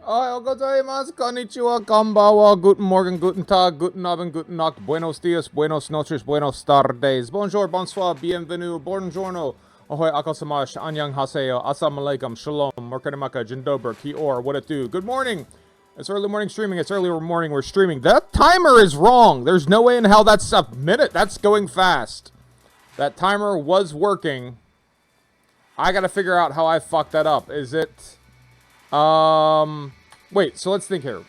Ohayou gozaimasu, konnichiwa, konbanwa, guten Morgen, guten Tag, guten Abend, guten Nacht, buenos dias, buenos noches, buenos tardes, bonjour, bonsoir, bienvenue, buongiorno, ahoy akosamash, anyang haseyo, assalamu alaikum, shalom, morkanimaka, jindober, kior, what it do, good morning. It's early morning streaming, it's early morning, we're streaming. That timer is wrong. There's no way in hell that's a minute. That's going fast. That timer was working. I gotta figure out how I fucked that up. Is it... Wait, so let's think here.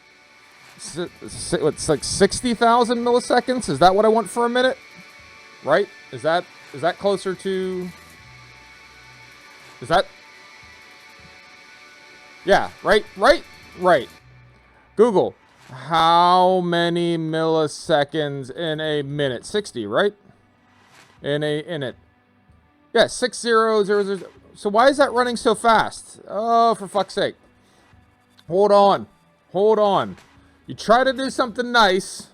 It's like 60,000 milliseconds? Is that what I want for a minute? Right? Is that closer to... Is that... Yeah, right? Google, how many milliseconds in a minute? 60, right? In it. Yeah, 6000. So why is that running so fast? Oh, for fuck's sake. Hold on. You try to do something nice.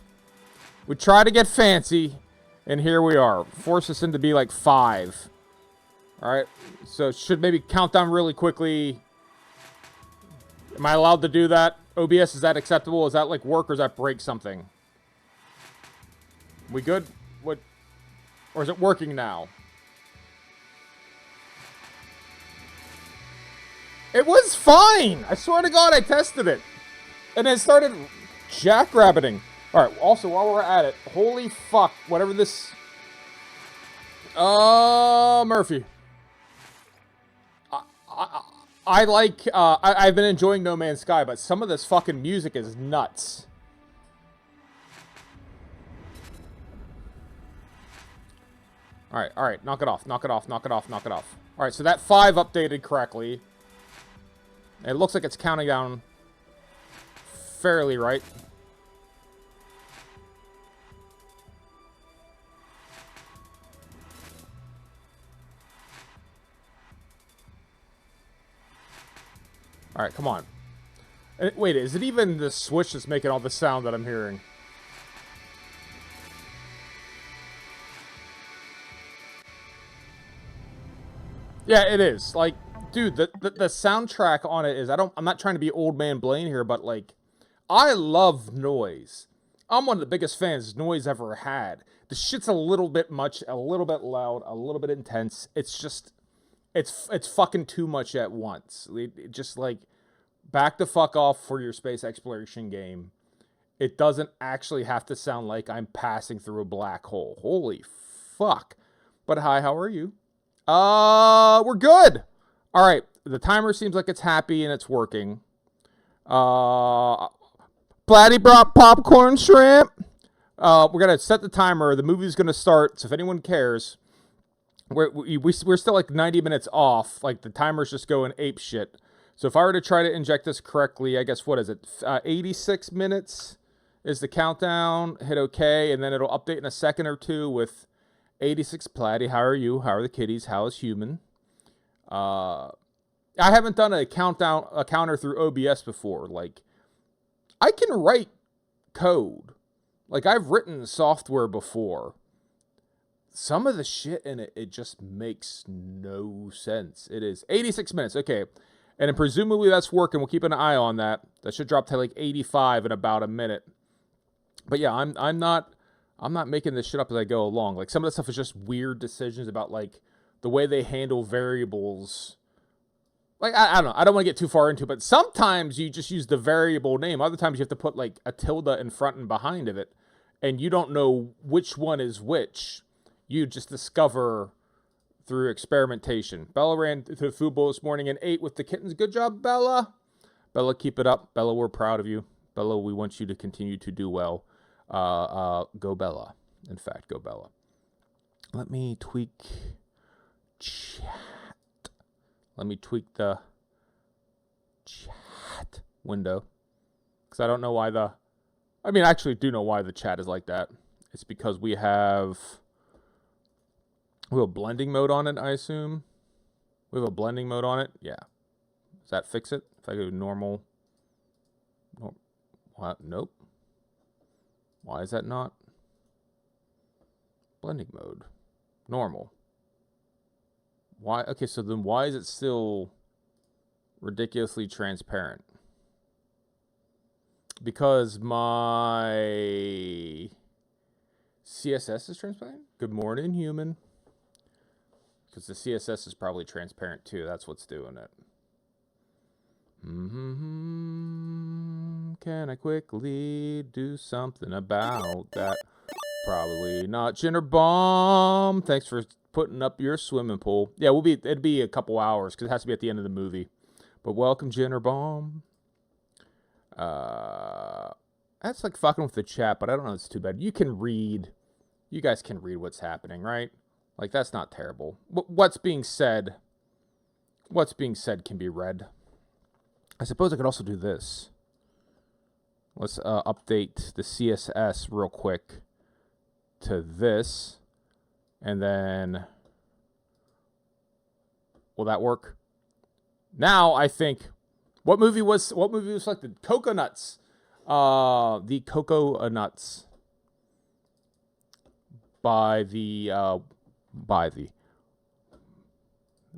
We try to get fancy. And here we are. Force us into be like 5. Alright. So should maybe count down really quickly. Am I allowed to do that? OBS, is that acceptable? Is that like work or does that break something? We good? What? Or is it working now? It was fine! I swear to God I tested it. And it started jackrabbiting. Alright, also while we're at it, holy fuck, whatever this... Murphy. I've been enjoying No Man's Sky, but some of this fucking music is nuts. Alright, knock it off. Alright, so that 5 updated correctly. It looks like it's counting down fairly right. Alright, come on. Wait, is it even the Switch that's making all the sound that I'm hearing? Yeah, it is. Like, dude, the soundtrack on it is... I'm not trying to be old man Blaine here, but, like, I love noise. I'm one of the biggest fans noise ever had. The shit's a little bit much, a little bit loud, a little bit intense. It's just... It's fucking too much at once. It just, like, back the fuck off for your space exploration game. It doesn't actually have to sound like I'm passing through a black hole. Holy fuck. But hi, how are you? We're good. All right, the timer seems like it's happy and it's working. Platty brought popcorn shrimp. We're gonna set the timer. The movie's gonna start. So if anyone cares... We're still like 90 minutes off. Like the timer's just going ape shit. So if I were to try to inject this correctly, I guess what is it? 86 minutes is the countdown. Hit OK, and then it'll update in a second or two with 86. Platty, how are you? How are the kitties? How is human? I haven't done a counter through OBS before. Like, I can write code. Like, I've written software before. Some of the shit in it, it just makes no sense. It is 86 minutes, okay. And then presumably that's working. We'll keep an eye on that. That should drop to like 85 in about a minute. But yeah, I'm not making this shit up as I go along. Like some of the stuff is just weird decisions about like the way they handle variables. Like I don't know. I don't want to get too far into it, but sometimes you just use the variable name. Other times you have to put like a tilde in front and behind of it, and you don't know which one is which. You just discover through experimentation. Bella ran to the food bowl this morning and ate with the kittens. Good job, Bella. Bella, keep it up. Bella, we're proud of you. Bella, we want you to continue to do well. Go Bella. In fact, go Bella. Let me tweak chat. Let me tweak the chat window. Because I don't know why I actually do know why the chat is like that. It's because we have a blending mode on it, I assume. We have a blending mode on it? Yeah. Does that fix it? If I go normal... What? Nope. Why is that not? Blending mode. Normal. Why? Okay, so then why is it still ridiculously transparent? because my CSS is transparent. Good morning, human. Because the CSS is probably transparent too. That's what's doing it. Can I quickly do something about that? Probably not. Jinder Bomb, thanks for putting up your swimming pool. Yeah, it'd be a couple hours because it has to be at the end of the movie. But welcome, Jinder Bomb. That's like fucking with the chat, but I don't know. It's too bad. You can read. You guys can read what's happening, right? Like that's not terrible. What's being said can be read. I suppose I could also do this. Let's update the CSS real quick to this, and then will that work? Now I think what movie was selected? Coconuts. The Coconuts by the is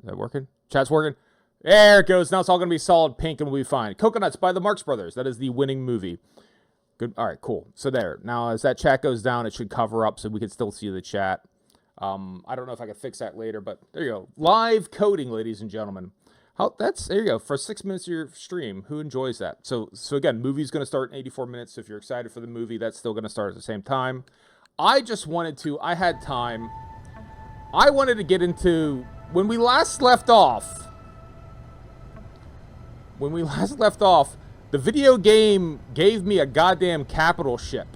that working? Chat's working. There it goes. Now it's all going to be solid pink and we'll be fine. Coconuts by the Marx Brothers. That is the winning movie. Good. All right, cool. So there. Now as that chat goes down, it should cover up so we can still see the chat. I don't know if I can fix that later, but there you go. Live coding, ladies and gentlemen. There you go. For 6 minutes of your stream, who enjoys that? So again, movie's going to start in 84 minutes. So if you're excited for the movie, that's still going to start at the same time. I had time. I wanted to get into when we last left off. The video game gave me a goddamn capital ship.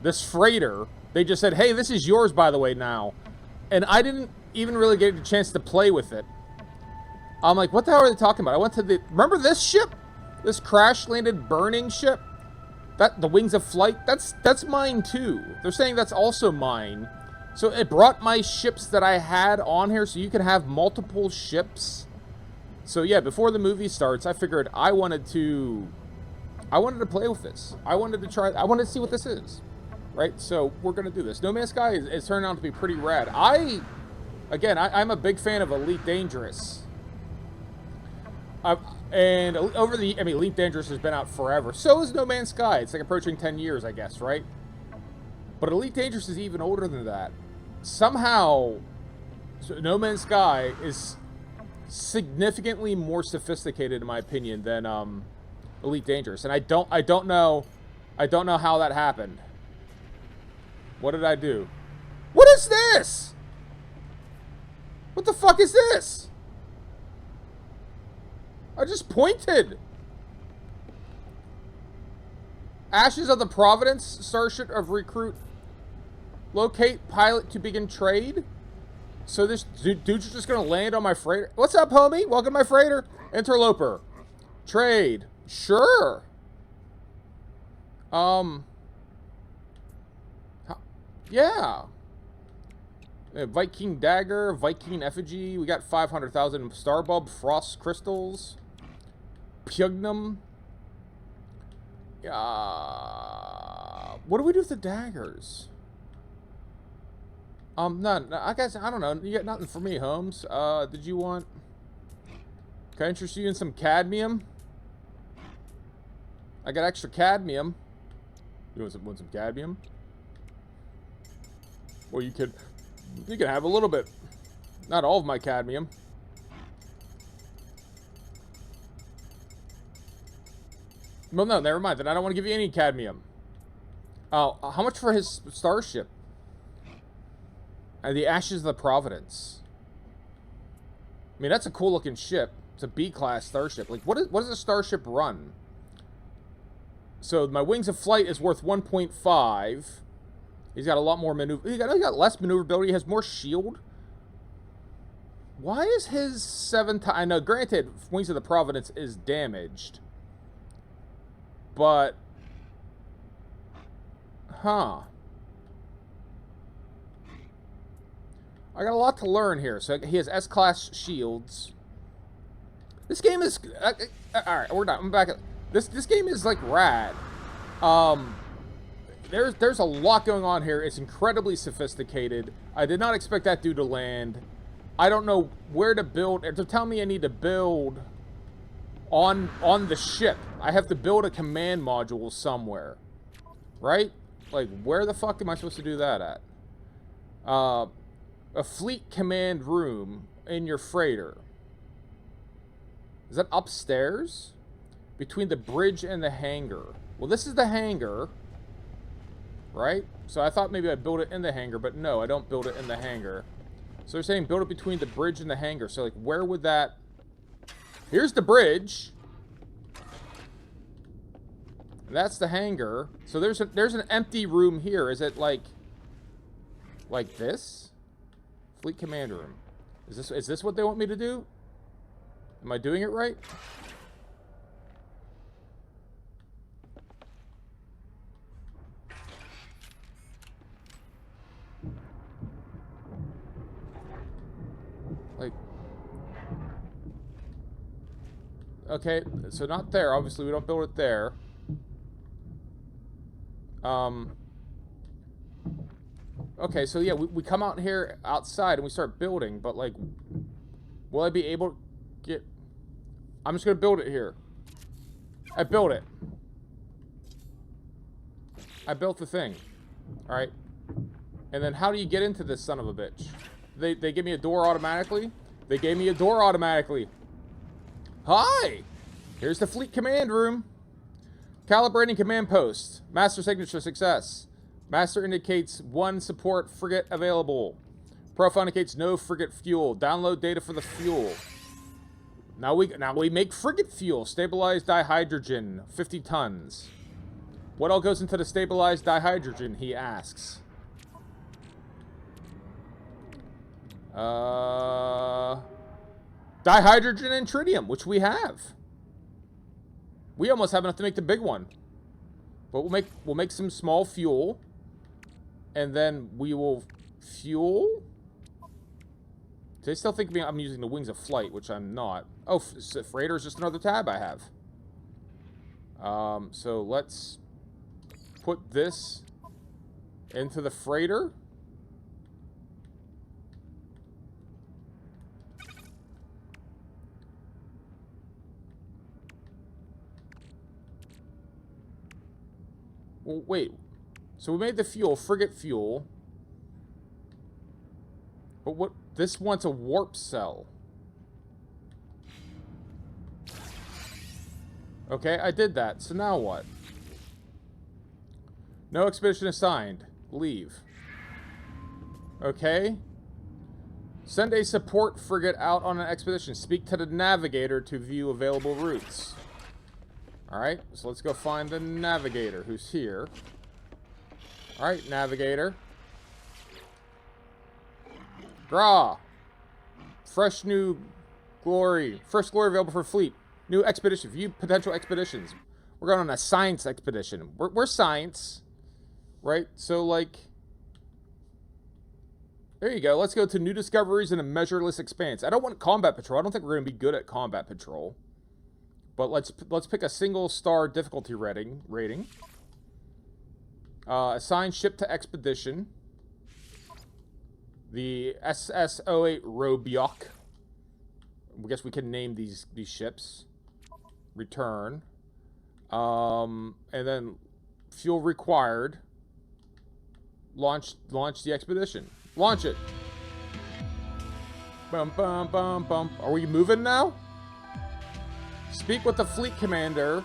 This freighter, they just said, hey, this is yours, by the way, now. And I didn't even really get a chance to play with it. I'm like, what the hell are they talking about? I went to remember this ship? This crash-landed burning ship? The Wings of Flight? That's mine, too. They're saying that's also mine. So it brought my ships that I had on here, so you can have multiple ships. So yeah, before the movie starts, I figured I wanted to play with this. I wanted to see what this is, right? So we're gonna do this. No Man's Sky is turning out to be pretty rad. I'm a big fan of Elite Dangerous. Elite Dangerous has been out forever. So is No Man's Sky. It's like approaching 10 years, I guess, right? But Elite Dangerous is even older than that. Somehow, No Man's Sky is significantly more sophisticated, in my opinion, than Elite Dangerous, and I don't know how that happened. What did I do? What is this? What the fuck is this? I just pointed. Ashes of the Providence, starship of recruit. Locate pilot to begin trade. So this dude's just gonna land on my freighter. What's up, homie? Welcome to my freighter. Interloper. Trade. Sure. Yeah. Viking Dagger, Viking Effigy. We got 500,000 Starbulb, Frost Crystals. Pugnum. What do we do with the daggers? None. I guess, I don't know. You got nothing for me, Holmes. Did you want... Can I interest you in some cadmium? I got extra cadmium. You want some cadmium? Well, you can have a little bit. Not all of my cadmium. Well, no, never mind. Then I don't want to give you any cadmium. Oh, how much for his starship? The Ashes of the Providence. I mean, that's a cool looking ship. It's a B-class starship. Like, what does a starship run? So my Wings of Flight is worth 1.5. He's got a lot more maneuver. He got less maneuverability. He has more shield. Why is his 7 times? I know, granted, Wings of the Providence is damaged. But, huh. I got a lot to learn here. So he has S-class shields. This game is... Alright, we're done. I'm back. This game is, like, rad. There's a lot going on here. It's incredibly sophisticated. I did not expect that dude to land. I don't know where to build. They're telling me I need to build on the ship. I have to build a command module somewhere. Right? Like, where the fuck am I supposed to do that at? A fleet command room in your freighter. Is that upstairs? Between the bridge and the hangar. Well, this is the hangar. Right? So I thought maybe I'd build it in the hangar, but no, I don't build it in the hangar. So they're saying build it between the bridge and the hangar. So, like, where would that... Here's the bridge. And that's the hangar. So there's an empty room here. Is it like this? Fleet command room. Is this what they want me to do? Am I doing it right? Like, okay, so not there. Obviously, we don't build it there. Okay, so yeah, we come out here outside and we start building, but like, will I be able to get... I'm just gonna build it here. I built it. I built the thing. Alright. And then how do you get into this son of a bitch? They give me a door automatically? They gave me a door automatically. Hi! Here's the fleet command room. Calibrating command post. Master signature success. Master indicates 1 support frigate available. Profile indicates no frigate fuel. Download data for the fuel. Now we make frigate fuel. Stabilized dihydrogen, 50 tons. What all goes into the stabilized dihydrogen, he asks. Dihydrogen and tritium, which we have. We almost have enough to make the big one. But we'll make some small fuel. And then we will fuel. They still think I'm using the wings of flight, which I'm not. Oh, freighter is just another tab I have. So let's put this into the freighter. Well, wait. So we made the fuel, frigate fuel. But what... This wants a warp cell. Okay, I did that. So now what? No expedition assigned. Leave. Okay. Send a support frigate out on an expedition. Speak to the navigator to view available routes. Alright, so let's go find the navigator who's here. Alright, navigator. Draw. Fresh new glory. First glory available for fleet. New expedition. View potential expeditions. We're going on a science expedition. We're science. Right? So, like... There you go. Let's go to new discoveries in a measureless expanse. I don't want combat patrol. I don't think we're going to be good at combat patrol. But let's pick a single star difficulty rating. Assign ship to expedition. The SS-08 Robiok. I guess we can name these ships. Return. And then fuel required. Launch the expedition. Launch it. Bum bum bum bum. Are we moving now? Speak with the fleet commander.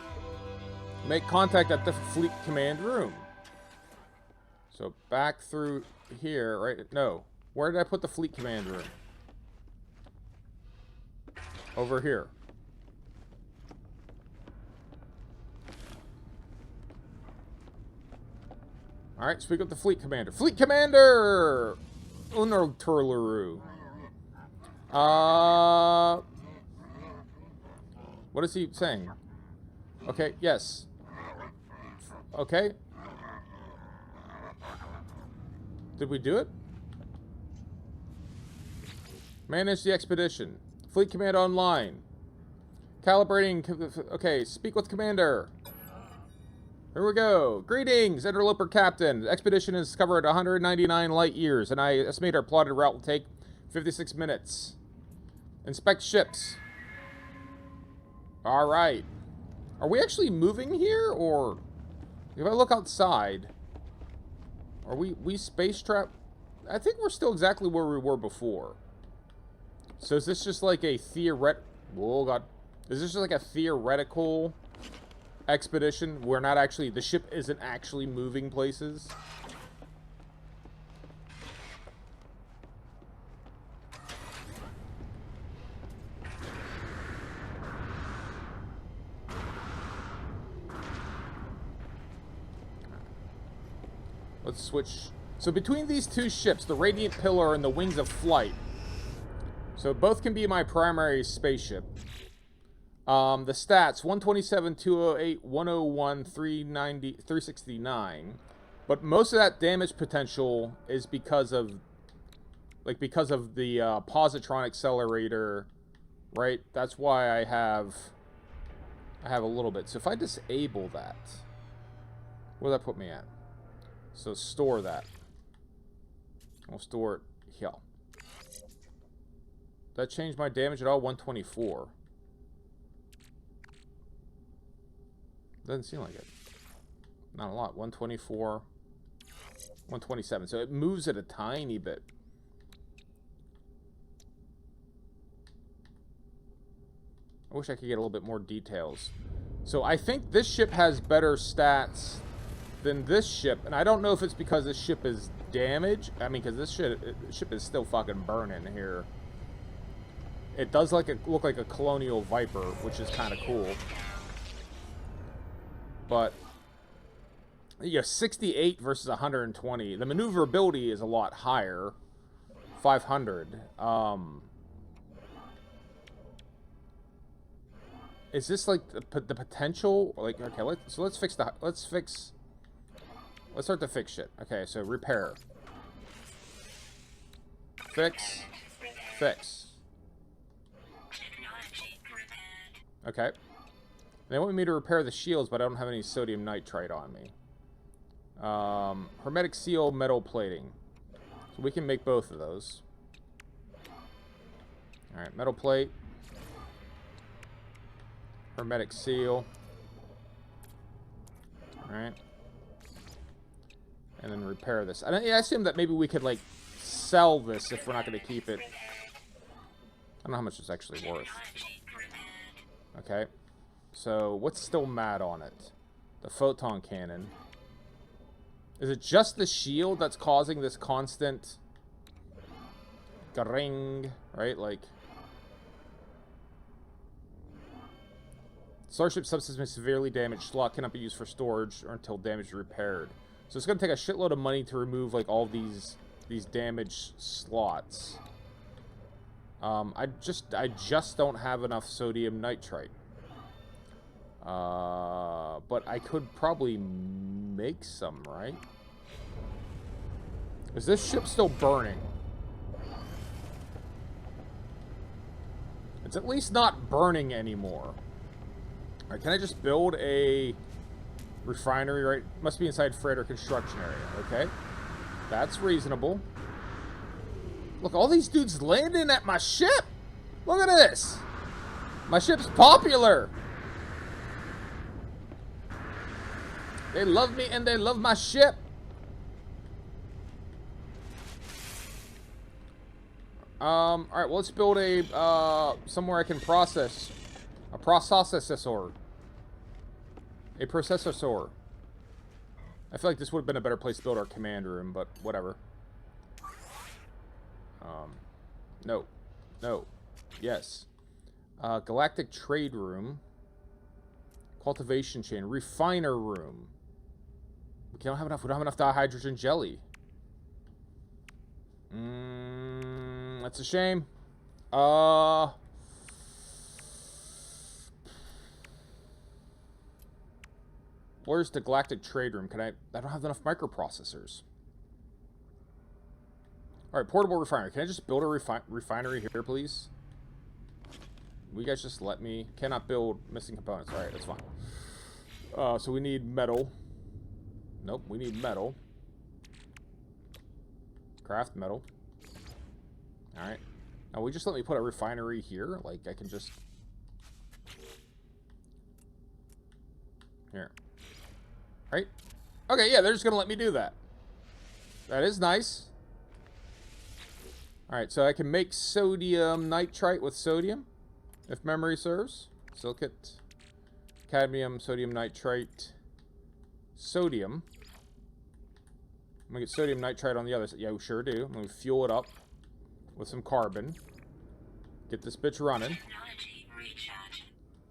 Make contact at the fleet command room. So back through here, right? No. Where did I put the fleet command room? Over here. Alright, speak with the fleet commander. Fleet commander! Unoturluru. What is he saying? Okay, yes. Okay. Did we do it? Manage the expedition. Fleet command online. Calibrating. Okay, speak with commander. Here we go. Greetings, interloper captain. The expedition is covered 199 light years, and I estimate our plotted route will take 56 minutes. Inspect ships. Alright. Are we actually moving here, or... If I look outside... Are we space trapped? I think we're still exactly where we were before. So is this just like a Whoa, God. Is this just like a theoretical expedition? We're not actually... The ship isn't actually moving places? Let's switch. So between these two ships, the Radiant Pillar and the Wings of Flight, so both can be my primary spaceship. The stats, 127, 208, 101, 390, 369. But most of that damage potential is because of the positron accelerator, right? That's why I have a little bit. So if I disable that, where does that put me at? So store that. I'll store it here. Did that change my damage at all? 124. Doesn't seem like it. Not a lot. 124. 127. So it moves it a tiny bit. I wish I could get a little bit more details. So I think this ship has better stats than this ship, and I don't know if it's because this ship is damaged. I mean, because this ship is still fucking burning here. It does look like a Colonial Viper, which is kind of cool. But yeah, 68 versus 120. The maneuverability is a lot higher. 500. Is this like the potential? Like, okay, let's fix the Let's start to fix shit. Okay, so repair. Fix. Fix. Okay. They want me to repair the shields, but I don't have any sodium nitrite on me. Hermetic seal, metal plating. So we can make both of those. Alright, metal plate. Hermetic seal. Alright. And then repair this. I assume that maybe we could, like, sell this if we're not going to keep it. I don't know how much it's actually worth. Okay. So, what's still mad on it? The photon cannon. Is it just the shield that's causing this constant... Garing, right? Like... Starship subsystem is severely damaged. Slot cannot be used for storage or until damage is repaired. So it's going to take a shitload of money to remove, like, all these damaged slots. I just don't have enough sodium nitrite. But I could probably make some, right? Is this ship still burning? It's at least not burning anymore. Alright, can I just build a refinery, right? Must be inside freighter construction area. Okay. That's reasonable. Look, all these dudes landing at my ship. Look at this. My ship's popular. They love me and they love my ship. Alright, well, let's build a, somewhere I can process. A processor. A processor. I feel like this would have been a better place to build our command room, but whatever. No. No. Yes. Galactic trade room. Cultivation chain. Refiner room. We don't have enough. We don't have enough dihydrogen jelly. That's a shame. Where's the galactic trade room? I don't have enough microprocessors. Alright, portable refinery. Can I just build a refinery here, please? Will you guys just let me? Cannot build missing components. Alright, that's fine. So we need metal. Nope, we need metal. Craft metal. Alright. Now, will you just let me put a refinery here? Like, I can just... Here. Right? Okay, yeah, they're just gonna let me do that. That is nice. Alright, so I can make sodium nitrite with sodium, if memory serves. Silicate, cadmium, sodium nitrite, sodium. I'm gonna get sodium nitrite on the other side. Yeah, we sure do. I'm gonna fuel it up with some carbon. Get this bitch running.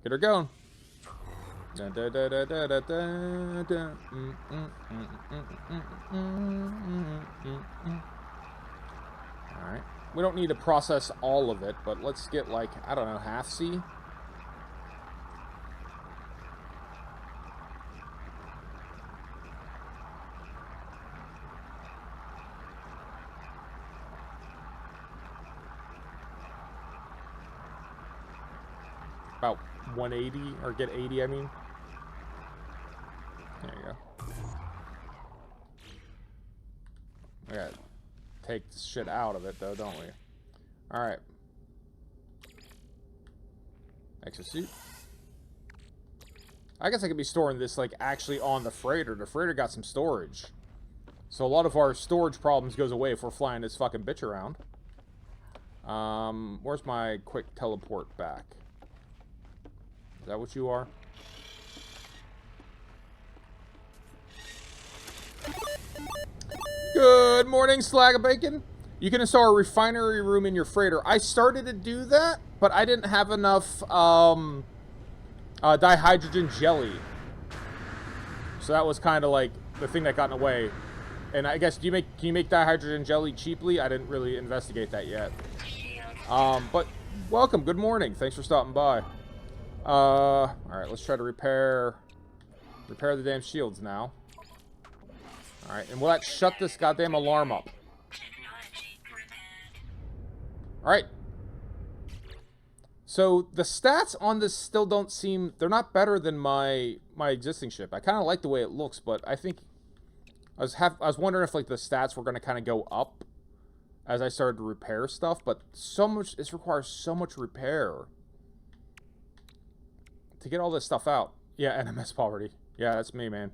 Get her going. Alright. We don't need to process all of it, but let's get, like, I don't know, half C? About 180, or get 80, I mean. There you go. We gotta take this shit out of it, though, don't we? Alright. Exosuit. I guess I could be storing this, like, actually on the freighter. The freighter got some storage. So a lot of our storage problems goes away if we're flying this fucking bitch around. Where's my quick teleport back? Is that what you are? Good morning, Slag of Bacon. You can install a refinery room in your freighter. I started to do that, but I didn't have enough dihydrogen jelly. So that was kind of like the thing that got in the way. And I guess, can you make dihydrogen jelly cheaply? I didn't really investigate that yet. But welcome, good morning. Thanks for stopping by. Alright, let's try to repair the damn shields now. Alright, and will that shut this goddamn alarm up? Alright. So, the stats on this still don't seem... They're not better than my existing ship. I kind of like the way it looks, but I think... I was wondering if, like, the stats were going to kind of go up as I started to repair stuff, but so much... This requires so much repair to get all this stuff out. Yeah, NMS poverty. Yeah, that's me, man.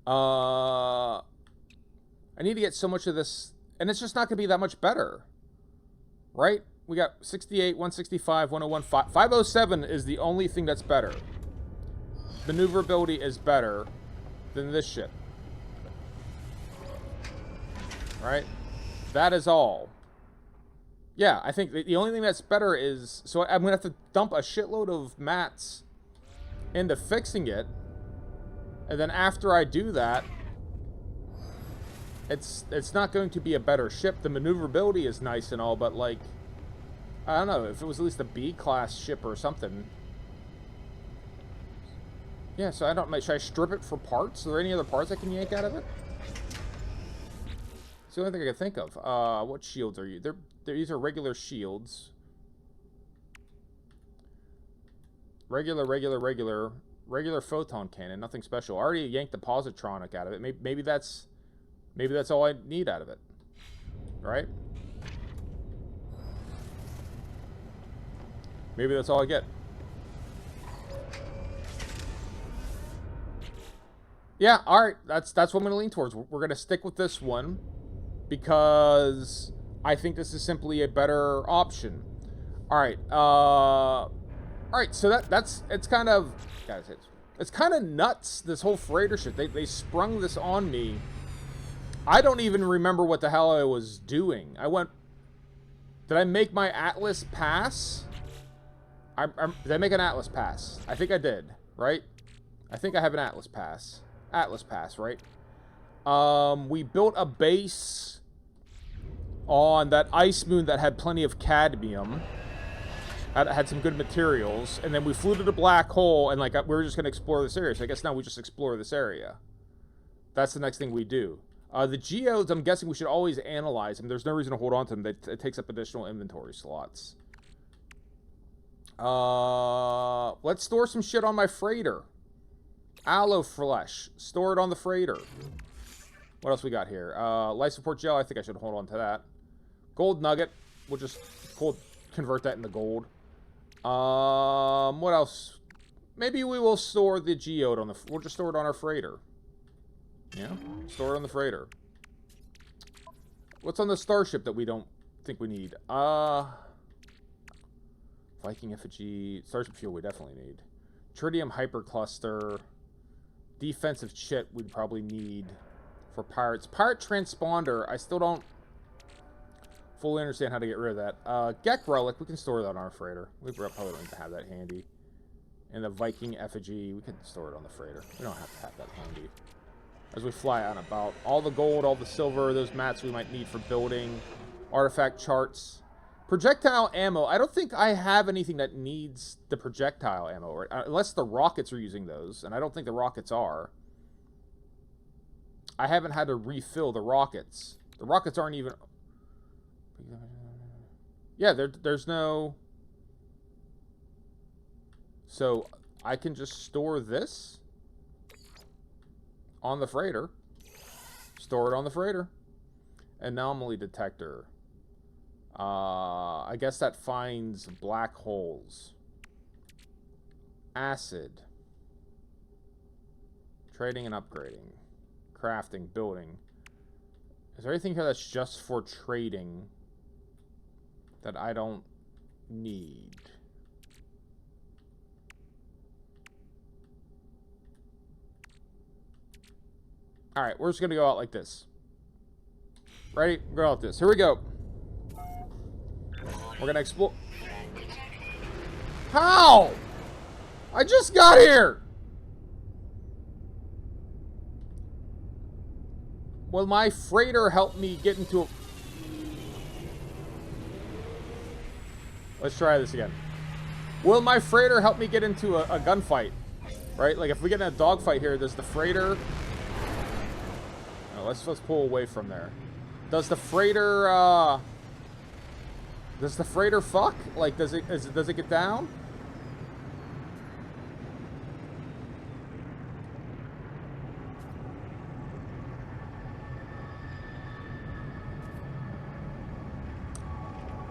I need to get so much of this, and it's just not going to be that much better. Right? We got 68, 165, 101, 507 is the only thing that's better. Maneuverability is better than this shit. Right? That is all. Yeah, I think the only thing that's better is... So I'm going to have to dump a shitload of mats into fixing it. And then after I do that, it's not going to be a better ship. The maneuverability is nice and all, but, like... I don't know, if it was at least a B-class ship or something. Yeah, so I don't know, should I strip it for parts? Are there any other parts I can yank out of it? It's the only thing I can think of. What shields are you? These are regular shields. Regular photon cannon, nothing special. I already yanked the positronic out of it. Maybe that's all I need out of it. Right? Maybe that's all I get. Yeah, alright. That's what I'm going to lean towards. We're going to stick with this one because I think this is simply a better option. Alright, alright, so it's kind of... Guys, it's kind of nuts, this whole freighter shit. They sprung this on me. I don't even remember what the hell I was doing. Did I make my Atlas pass? Did I make an Atlas pass? I think I did, right? I think I have an Atlas pass. Atlas pass, right? We built a base on that ice moon that had plenty of cadmium. Had some good materials. And then we flew to the black hole, and, like, we were just going to explore this area. So I guess now we just explore this area. That's the next thing we do. The geodes, I'm guessing we should always analyze them. There's no reason to hold on to them. It takes up additional inventory slots. Let's store some shit on my freighter. Aloe flesh. Store it on the freighter. What else we got here? Life support gel. I think I should hold on to that. Gold nugget. We'll just convert that into gold. What else? Maybe we will store the geode on the... We'll just store it on our freighter. Yeah? Store it on the freighter. What's on the starship that we don't think we need? Viking effigy. Starship fuel we definitely need. Tritium hypercluster. Defensive chit we'd probably need for pirates. Pirate transponder, I still don't fully understand how to get rid of that. Gek relic, we can store that on our freighter. We probably don't need to have that handy. And the Viking effigy, we can store it on the freighter. We don't have to have that handy. As we fly out and about. All the gold, all the silver, those mats we might need for building. Artifact charts. Projectile ammo. I don't think I have anything that needs the projectile ammo. Right? Unless the rockets are using those. And I don't think the rockets are. I haven't had to refill the rockets. The rockets aren't even... Yeah, there's no... So, I can just store this on the freighter. Store it on the freighter. Anomaly detector. I guess that finds black holes. Acid. Trading and upgrading. Crafting, building. Is there anything here that's just for trading that I don't need? Alright, we're just going to go out like this. Ready? Go out like this. Here we go. We're going to explore. How? I just got here. Will my freighter help me get into a... Let's try this again. Will my freighter help me get into a gunfight? Right? Like, if we get in a dogfight here, does the freighter... No, let's pull away from there. Does the freighter, Does the freighter fuck? Like, does it get down?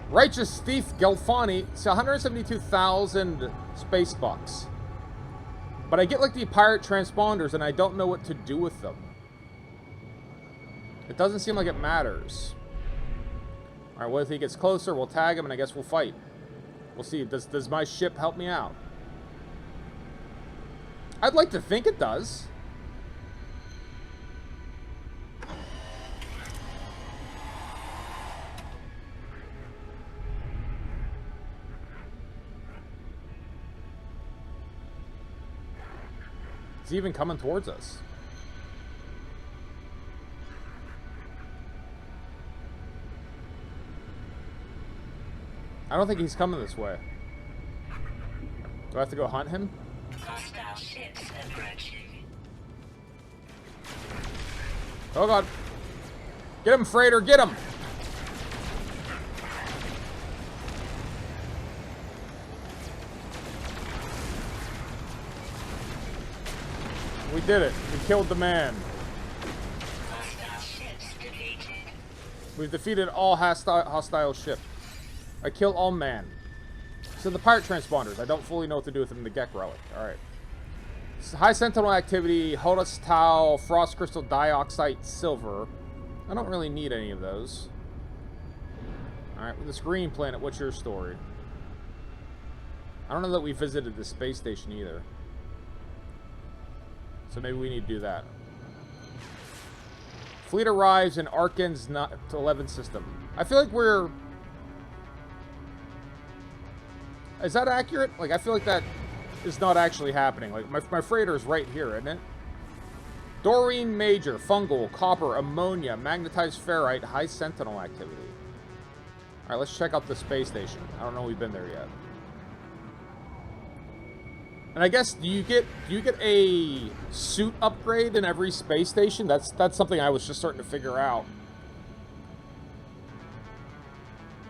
Righteous Thief Gelfani, it's 172,000 space bucks. But I get like the pirate transponders and I don't know what to do with them. It doesn't seem like it matters. Alright, what if he gets closer? We'll tag him and I guess we'll fight. We'll see. Does my ship help me out? I'd like to think it does. It's even coming towards us. I don't think he's coming this way. Do I have to go hunt him? Hostile ships approaching. Oh god. Get him, freighter, get him! We did it. We killed the man. Hostile ships defeated. We've defeated all hostile ship. I kill all man. So the pirate transponders, I don't fully know what to do with them in the Gek relic. Alright. High Sentinel activity, Hodus Tau, Frost Crystal Dioxide, Silver. I don't really need any of those. Alright, with this green planet, what's your story? I don't know that we visited the space station either. So maybe we need to do that. Fleet arrives in Arkan's 11 system. I feel like we're... Is that accurate? Like, I feel like that is not actually happening. Like, my freighter is right here, isn't it? Doreen Major, Fungal, Copper, Ammonia, Magnetized Ferrite, High Sentinel activity. Alright, let's check out the space station. I don't know if we've been there yet. And I guess, do you get a suit upgrade in every space station? That's something I was just starting to figure out.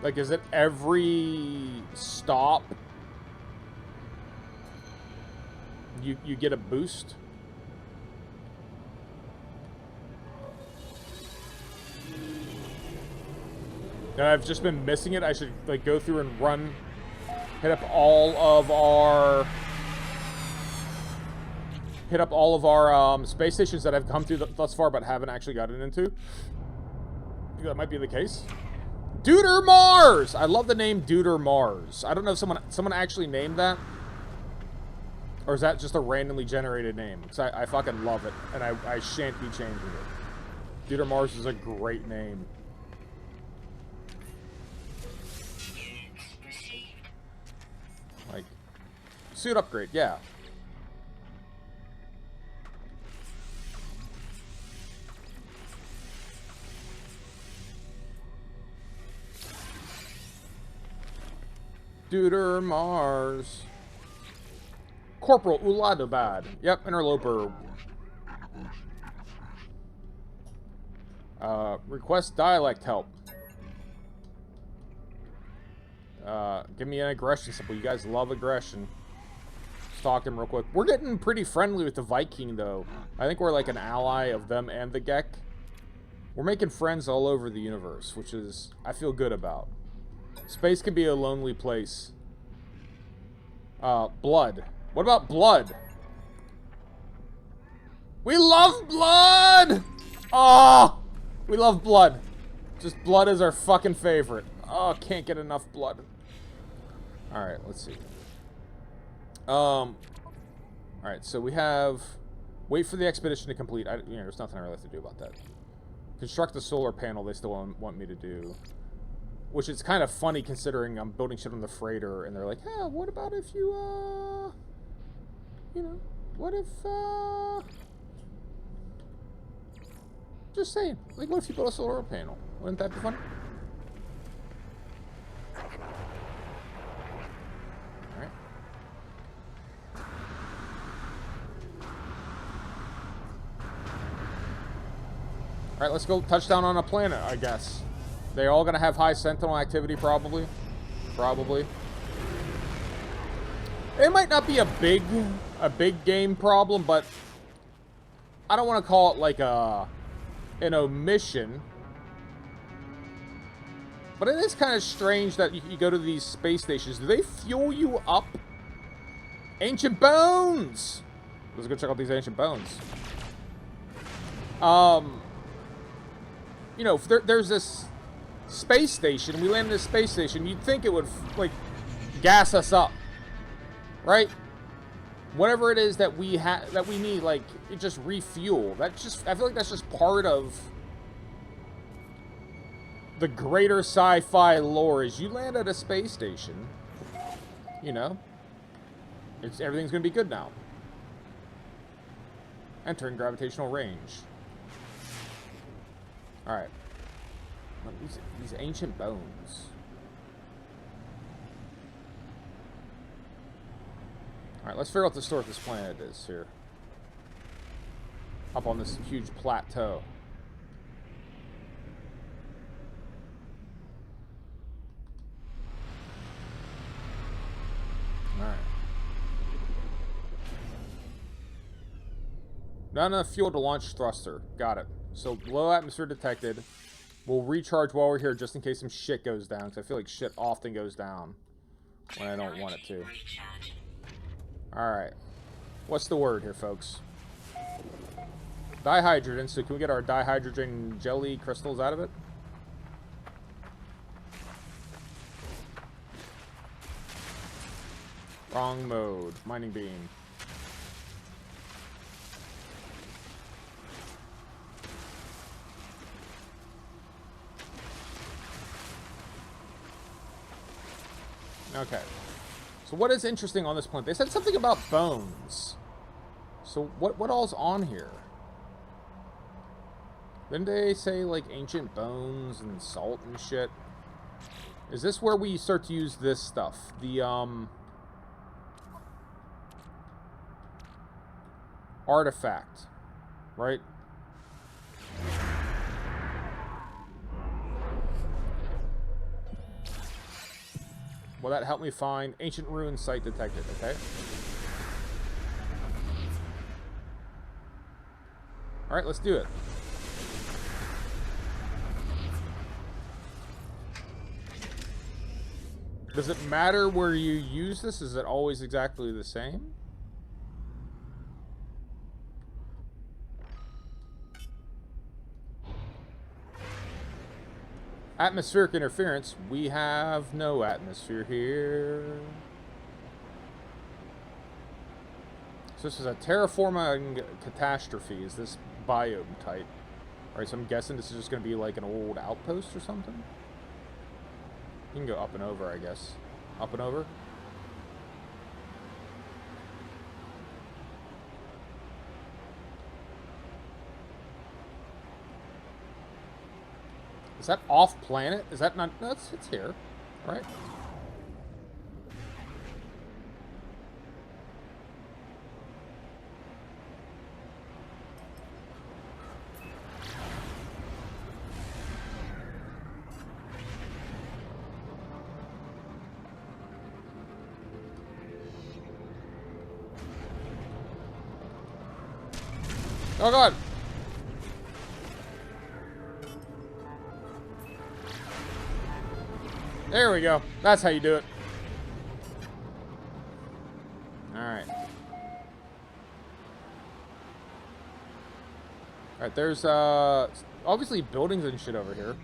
Like, is it every stop you get a boost? And I've just been missing it. I should, like, go through and hit up all of our hit up all of our space stations that have come through thus far but haven't actually gotten into. I think that might be the case. Deuter Mars! I love the name Deuter Mars. I don't know if someone actually named that. Or is that just a randomly generated name? Because I fucking love it, and I shan't be changing it. Deuter Mars is a great name. Like, suit upgrade, yeah. Deuter Mars. Corporal Uladabad. Yep, interloper. Request dialect help. Give me an aggression symbol. You guys love aggression. Let's talk to him real quick. We're getting pretty friendly with the Viking, though. I think we're like an ally of them and the Gek. We're making friends all over the universe, which is, I feel good about. Space can be a lonely place. Blood. What about blood? We love blood! Oh! We love blood. Just blood is our fucking favorite. Oh, can't get enough blood. Alright, let's see. Alright, so we have... Wait for the expedition to complete. There's nothing I really have to do about that. Construct the solar panel they still want me to do. Which is kind of funny considering I'm building shit on the freighter, and they're like, yeah, what about if you, you know, what if, just saying, like, what if you build a solar panel? Wouldn't that be fun? Alright. Alright, let's go touchdown on a planet, I guess. They're all gonna have high Sentinel activity, probably. Probably. It might not be a big game problem, but I don't want to call it like an omission. But it is kind of strange that you go to these space stations. Do they fuel you up? Ancient bones! Let's go check out these ancient bones. You know, there's this space station. We landed at a space station. You'd think it would, like, gas us up. Right? Whatever it is that we need, like, it just refuel. I feel like that's just part of the greater sci-fi lore. Is you land at a space station, you know, everything's gonna be good now. Entering gravitational range. All right. These ancient bones. Alright, let's figure out the store this planet is here. Up on this huge plateau. Alright. Not enough fuel to launch thruster. Got it. So, low atmosphere detected. We'll recharge while we're here just in case some shit goes down, because I feel like shit often goes down when I don't want it to. Alright. What's the word here, folks? Dihydrogen, so can we get our dihydrogen jelly crystals out of it? Wrong mode. Mining beam. Okay. So what is interesting on this planet? They said something about bones. So what all's on here? Didn't they say, like, ancient bones and salt and shit? Is this where we start to use this stuff? The, artifact. Right? Will that help me find ancient ruin site detected, okay? Alright, let's do it. Does it matter where you use this? Is it always exactly the same? Atmospheric interference. We have no atmosphere here. So this is a terraforming catastrophe. Is this biome type? Alright, so I'm guessing this is just going to be like an old outpost or something? You can go up and over, I guess. Up and over? Is that off planet? Is that not? No, it's here, right? Oh god! There we go. That's how you do it. Alright. Alright, there's obviously buildings and shit over here.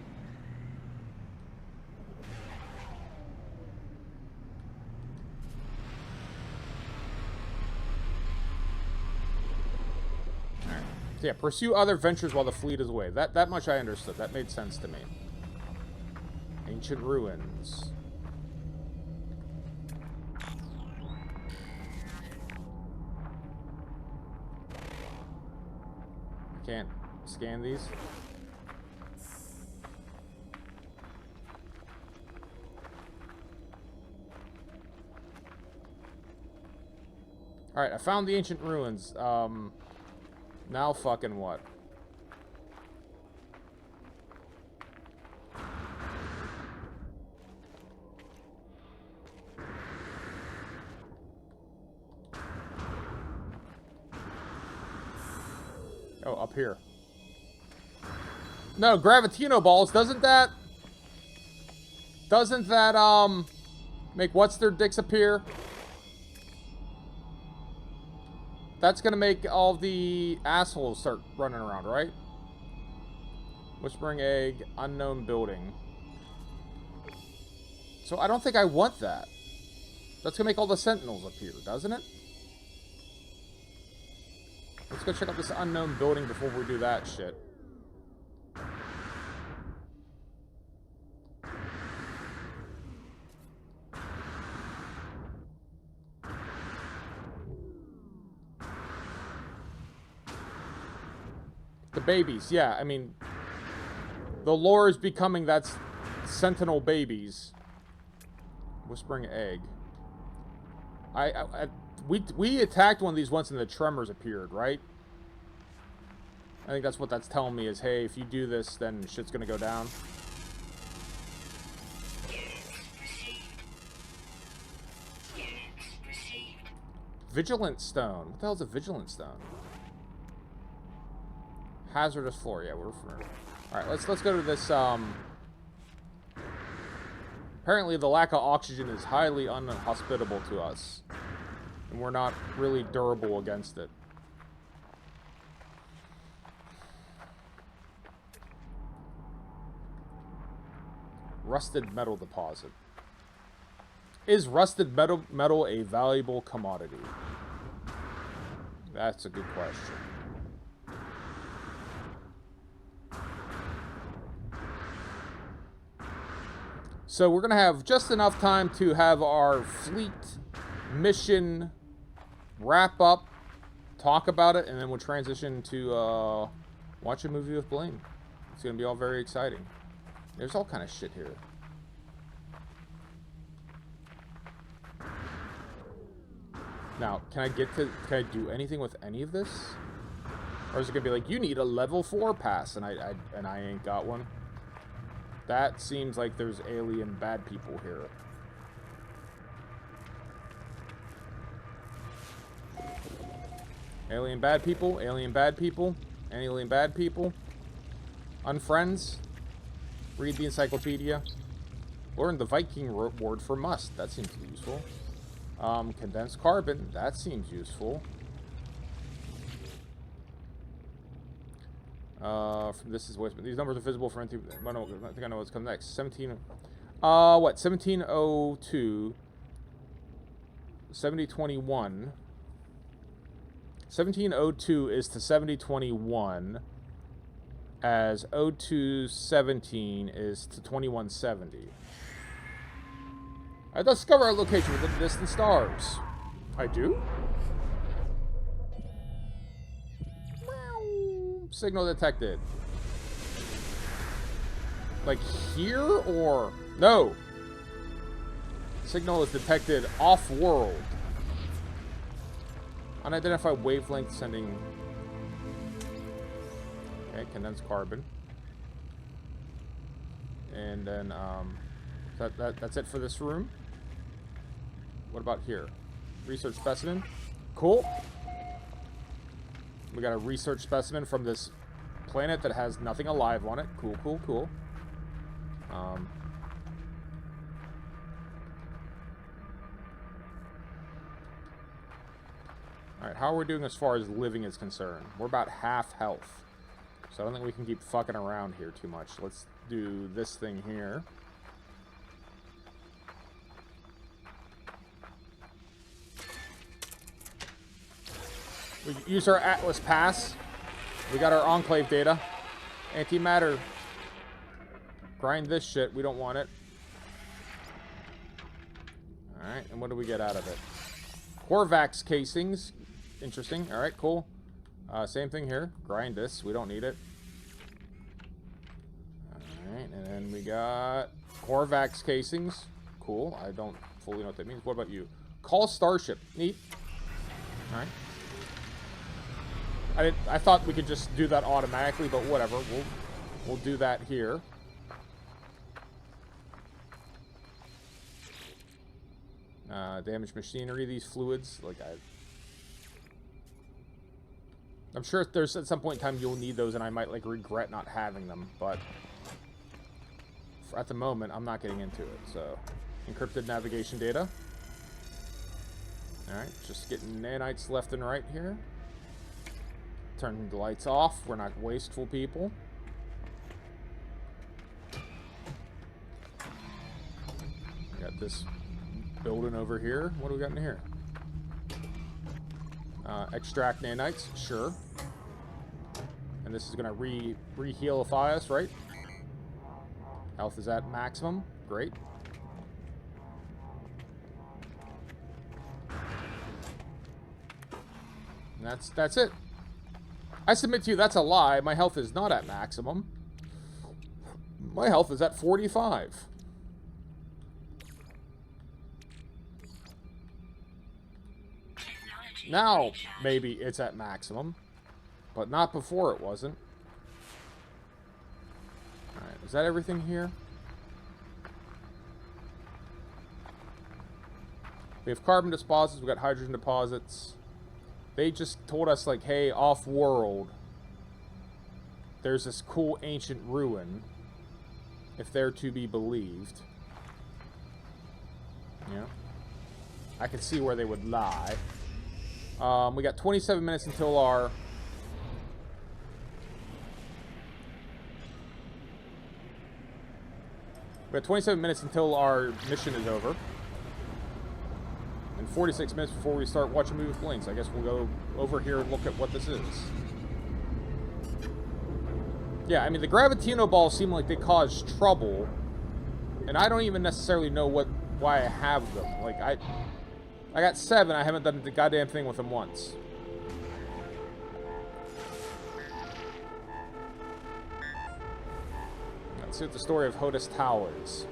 Alright. So yeah, pursue other ventures while the fleet is away. That much I understood. That made sense to me. Ancient ruins. Can't scan these. Alright, I found the ancient ruins. Now fucking what? Oh, up here. No, Gravitino balls. Doesn't that make what's their dicks appear? That's gonna make all the assholes start running around, right? Whispering egg, unknown building. So I don't think I want that. That's gonna make all the sentinels appear, doesn't it? Let's go check out this unknown building before we do that shit. The babies, yeah, I mean, the lore is becoming that's sentinel babies. Whispering egg. We attacked one of these once and the tremors appeared, right? I think that's what that's telling me is, hey, if you do this, then shit's gonna go down. Vigilant stone. What the hell's a vigilant stone? Hazardous floor. Yeah, we're familiar. All right, let's go to this. Apparently, the lack of oxygen is highly unhospitable to us, and we're not really durable against it. Rusted metal deposit. Is rusted metal a valuable commodity? That's a good question. So we're going to have just enough time to have our fleet mission wrap up, talk about it, and then we'll transition to watch a movie with Blaine. It's going to be all very exciting. There's all kind of shit here. Now, can I do anything with any of this? Or is it going to be like, you need a level 4 pass, and I ain't got one? That seems like there's alien bad people here. Alien bad people, alien bad people, alien bad people. Unfriends. Read the encyclopedia. Learn the Viking word for must. That seems useful. Condensed carbon. That seems useful. This is voicemail. These numbers are visible for anything. I think I know what's coming next. 17. What? 1702. 7021. 1702 is to 7021. As 0217 is to 2170. I discover a location within the distant stars. I do? Signal detected. Like here or... No! Signal is detected off-world. Unidentified wavelength sending... Okay, condensed carbon. And then, that's it for this room. What about here? Research specimen. Cool. We got a research specimen from this planet that has nothing alive on it. Cool, cool, cool. Alright, how are we doing as far as living is concerned? We're about half health. So I don't think we can keep fucking around here too much. Let's do this thing here. We use our Atlas Pass. We got our Enclave data. Antimatter. Grind this shit. We don't want it. Alright, and what do we get out of it? Korvax casings. Interesting. Alright, cool. Same thing here. Grind this. We don't need it. Alright, and then we got Korvax casings. Cool. I don't fully know what that means. What about you? Call Starship. Neat. Alright. I thought we could just do that automatically, but whatever. We'll do that here. Damaged machinery, these fluids. Like I'm sure there's at some point in time you'll need those, and I might like regret not having them. But at the moment, I'm not getting into it. So, encrypted navigation data. All right, just getting nanites left and right here. Turn the lights off. We're not wasteful people. We got this building over here. What do we got in here? Extract nanites. Sure. And this is going to re-healify us, right? Health is at maximum. Great. And that's it. I submit to you, that's a lie. My health is not at maximum. My health is at 45. Now, maybe it's at maximum. But not before it wasn't. Alright, is that everything here? We have carbon deposits, we've got hydrogen deposits. They just told us, like, hey, off-world, there's this cool ancient ruin, if they're to be believed. Yeah. I can see where they would lie. We got 27 minutes until our... We got 27 minutes until our mission is over. And 46 minutes before we start watching Movie with Blinks. I guess we'll go over here and look at what this is. Yeah, I mean, the Gravitino balls seem like they cause trouble. And I don't even necessarily know why I have them. Like, I got 7, I haven't done the goddamn thing with them once. Let's see what the story of Hodis Tau is.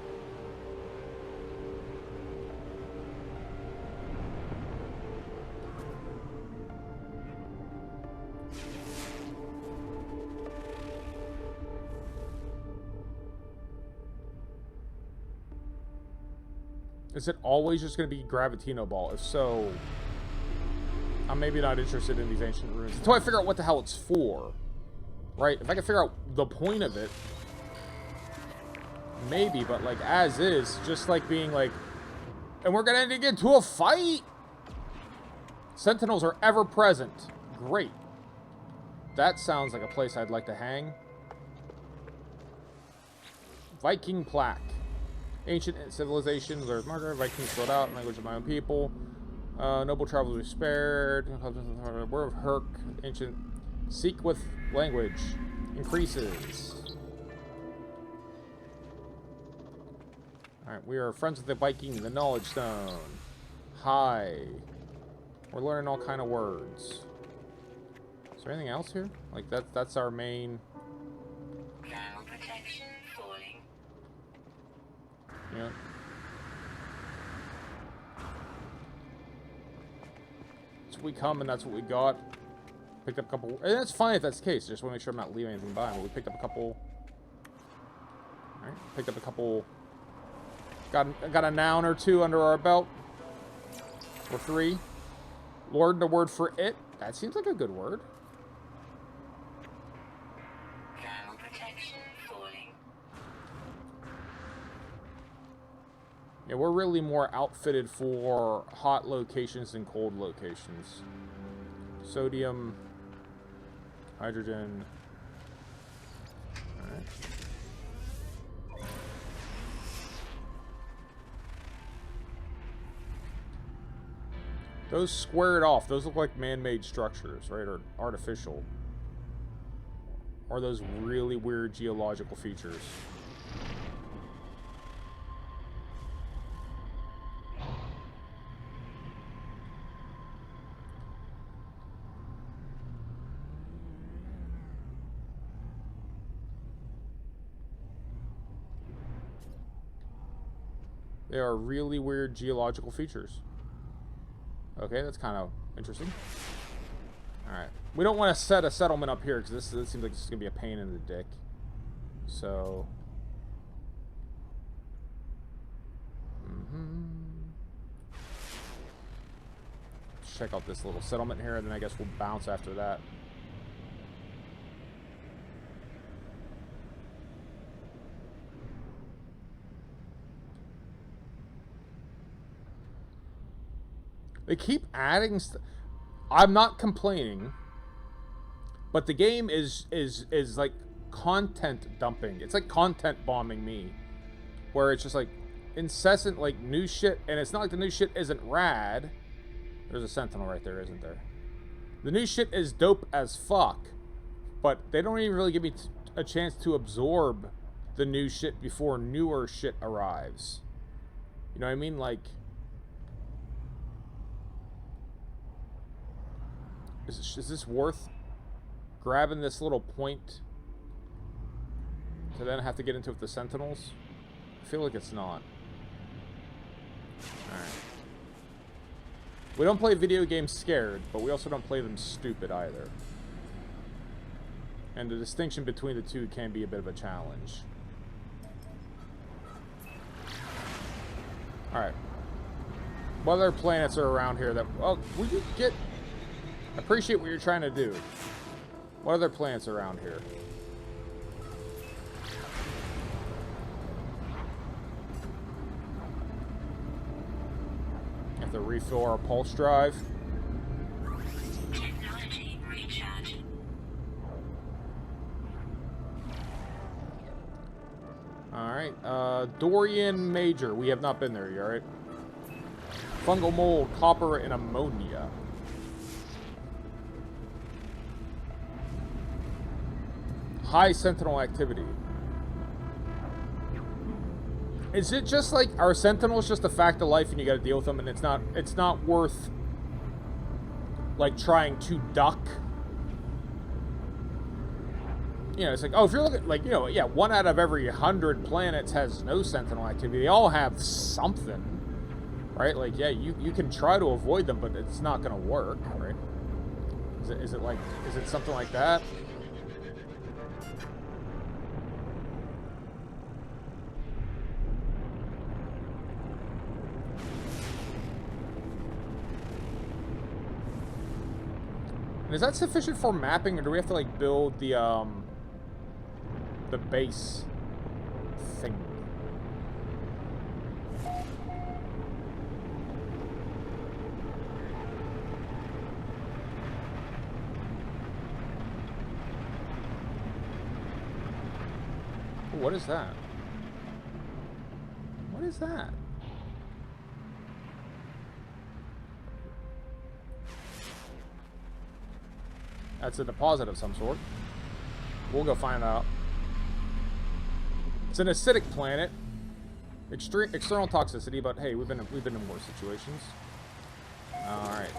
Is it always just going to be Gravitino Ball? If so, I'm maybe not interested in these ancient ruins until I figure out what the hell it's for. Right? If I can figure out the point of it, maybe, but like as is, just like being like, and we're going to get into a fight? Sentinels are ever present. Great. That sounds like a place I'd like to hang. Viking plaque. Ancient civilization, there's marker, Vikings spelled out, language of my own people. Noble travelers were spared. Word of Herc, ancient. Seek with language. Increases. Alright, we are friends with the Viking, the Knowledge Stone. Hi. We're learning all kind of words. Is there anything else here? Like, that's our main... Thermal protection falling. Yeah. That's what we come and that's what we got. Picked up a couple... And that's fine if that's the case. Just want to make sure I'm not leaving anything behind. But we picked up a couple... Alright, picked up a couple... Got a noun or two under our belt. Or 3. Learned a word for it. That seems like a good word. Thermal protection falling. Yeah, we're really more outfitted for hot locations than cold locations. Sodium, hydrogen. Alright. Those squared off, those look like man-made structures, right? Or artificial. Or those really weird geological features. They are really weird geological features. Okay, that's kind of interesting. Alright. We don't want to set a settlement up here, because this seems like this is going to be a pain in the dick. So... Let's check out this little settlement here, and then I guess we'll bounce after that. They keep adding I'm not complaining, but the game is like content dumping. It's like content bombing me, where it's just like incessant like new shit, and it's not like the new shit isn't rad. There's a sentinel right there, isn't there? The new shit is dope as fuck, but they don't even really give me a chance to absorb the new shit before newer shit arrives. You know what I mean? Like, is this worth grabbing this little point to then have to get into with the sentinels? I feel like it's not. Alright. We don't play video games scared, but we also don't play them stupid either. And the distinction between the two can be a bit of a challenge. Alright. What other planets are around here that... Oh, will you get... I appreciate what you're trying to do. What other planets are around here? Have to refill our pulse drive. Technology recharge. Alright, Dorian Major. We have not been there yet, right? Fungal mold, copper, and ammonia. High sentinel activity. Is it just like, are sentinels just a fact of life and you gotta deal with them, and it's not worth like trying to duck? You know, it's like, oh, if you're looking, like, you know, yeah, 1 out of every 100 planets has no sentinel activity. They all have something, right? Like, yeah, you can try to avoid them, but it's not gonna work, right? Is it something like that? And is that sufficient for mapping, or do we have to like build the base thing? what is that? What is that? That's a deposit of some sort. We'll go find out. It's an acidic planet. External toxicity, but hey, we've been in worse situations. All right.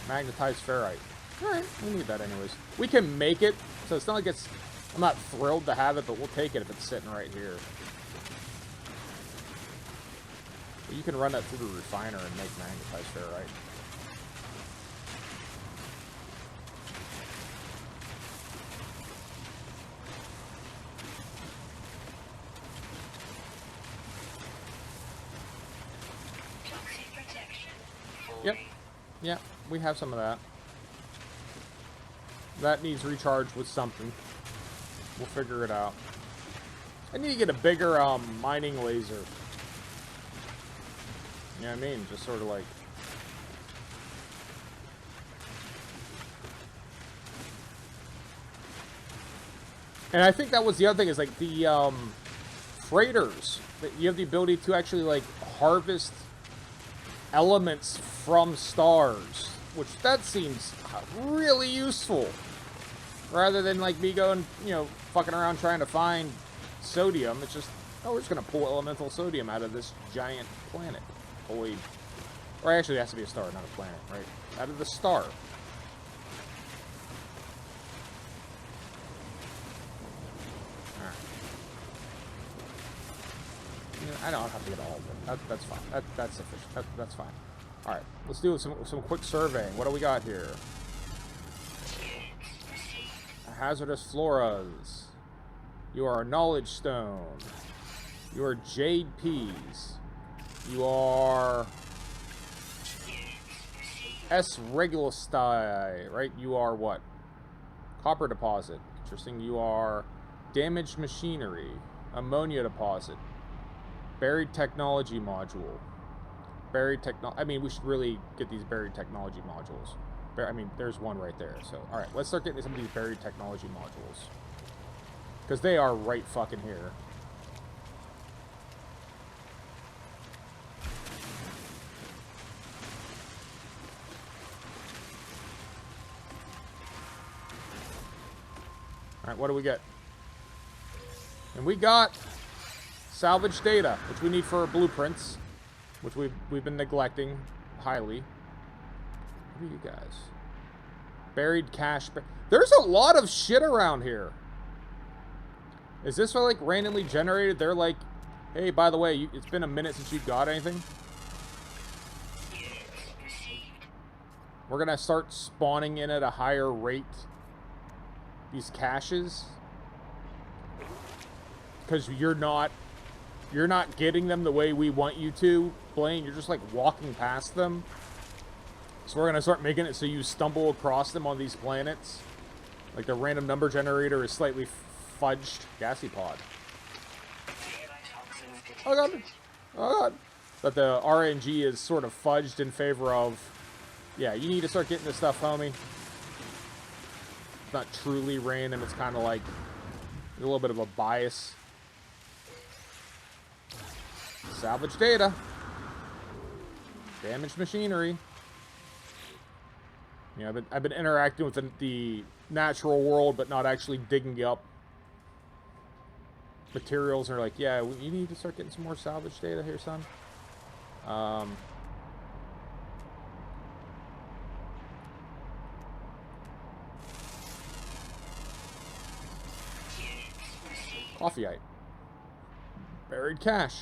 Magnetized ferrite. All right, we need that anyways. We can make it, so it's not like it's. I'm not thrilled to have it, but we'll take it if it's sitting right here. But you can run that through the refiner and make magnetized ferrite. Yep. Yeah, we have some of that. That needs recharged with something. We'll figure it out. I need to get a bigger mining laser. You know what I mean? Just sort of like... And I think that was the other thing, is like the freighters. That you have the ability to actually like harvest elements from stars, which that seems really useful, rather than like me going, you know, fucking around trying to find sodium. It's just, oh, we're just gonna pull elemental sodium out of this giant planet void, or actually it has to be a star, not a planet, right? Out of the star. I don't have to get all of it. That's fine. That's sufficient. That's fine. All right, let's do some quick surveying. What do we got here? Hazardous floras. You are a knowledge stone. You are jade peas. You are S regulusti, right? You are what? Copper deposit. Interesting. You are damaged machinery. Ammonia deposit. Buried technology module. Buried techno... I mean, we should really get these buried technology modules. I mean, there's one right there. So, alright, let's start getting some of these buried technology modules. Because they are right fucking here. Alright, what do we get? And we got... salvage data, which we need for our blueprints, which we've been neglecting highly. What are you guys? Buried cache. There's a lot of shit around here. Is this like randomly generated? They're like, hey, by the way, it's been a minute since you got anything. We're gonna start spawning in at a higher rate. These caches, because you're not getting them the way we want you to, Blaine. You're just like walking past them. So we're gonna start making it so you stumble across them on these planets. Like the random number generator is slightly fudged. Gassy pod. Oh god. Oh god. But the RNG is sort of fudged in favor of... Yeah, you need to start getting this stuff, homie. It's not truly random. It's kind of like a little bit of a bias. Salvage data. Damaged machinery. Yeah, I've been interacting with the natural world, but not actually digging up materials. And they're like, yeah, you need to start getting some more salvage data here, son. Coffeeite. Buried cache.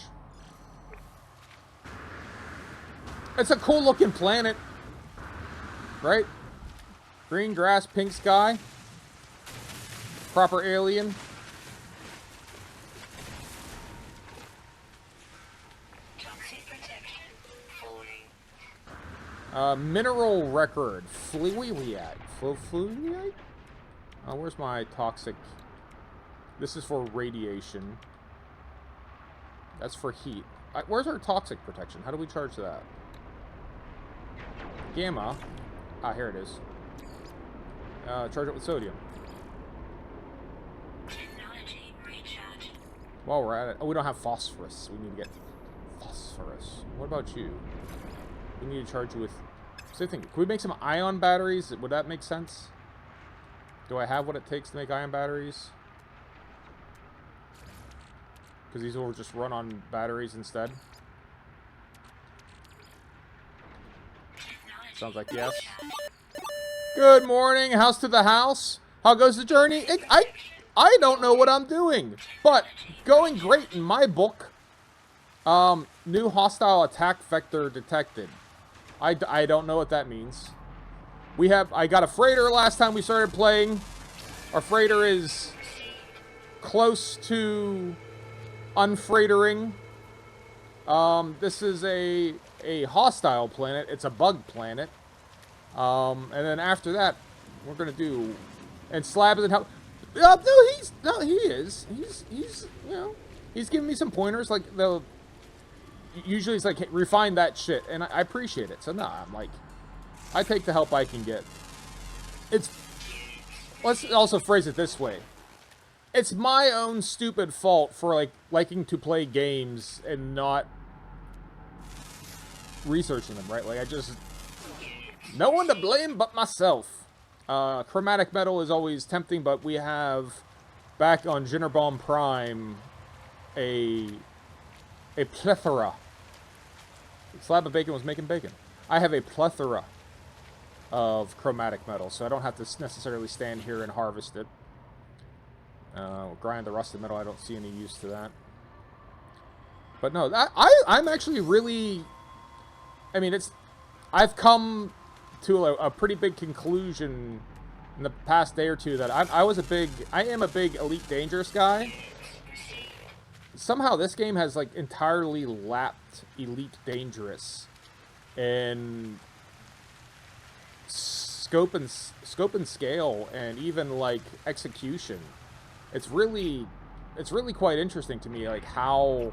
It's a cool looking planet, right? Green grass, pink sky. Proper alien. Toxic protection falling. Mineral record. Fluiite. Fluiite? Where's my toxic? This is for radiation. That's for heat. Where's our toxic protection? How do we charge that? Gamma. Ah, here it is. Charge it with sodium. while we're at it. Oh, we don't have phosphorus. We need to get phosphorus. What about you? We need to charge you with... Same thing. Can we make some ion batteries? Would that make sense? Do I have what it takes to make ion batteries? Because these will just run on batteries instead. Sounds like yes. Good morning. House to the house. How goes the journey? I don't know what I'm doing, but going great in my book. New hostile attack vector detected. I don't know what that means. I got a freighter last time we started playing. Our freighter is close to unfreightering. This is a hostile planet. It's a bug planet. And then after that, we're gonna do. And Slab isn't help. No, he is. He's you know, he's giving me some pointers. Like usually it's like, hey, refine that shit, and I appreciate it. So no, I'm like, I take the help I can get. Let's also phrase it this way. It's my own stupid fault for like liking to play games and not researching them, right? Like no one to blame but myself. Chromatic metal is always tempting, but we have back on Jinnerbomb Prime a plethora. Slab of Bacon was making bacon. I have a plethora of chromatic metal, so I don't have to necessarily stand here and harvest it. Grind the rusted metal, I don't see any use to that. But no, I'm actually really... I mean, I've come to a pretty big conclusion in the past day or two that I am a big Elite Dangerous guy. Somehow this game has like entirely lapped Elite Dangerous in scope and scale, and even like execution. It's really quite interesting to me, like how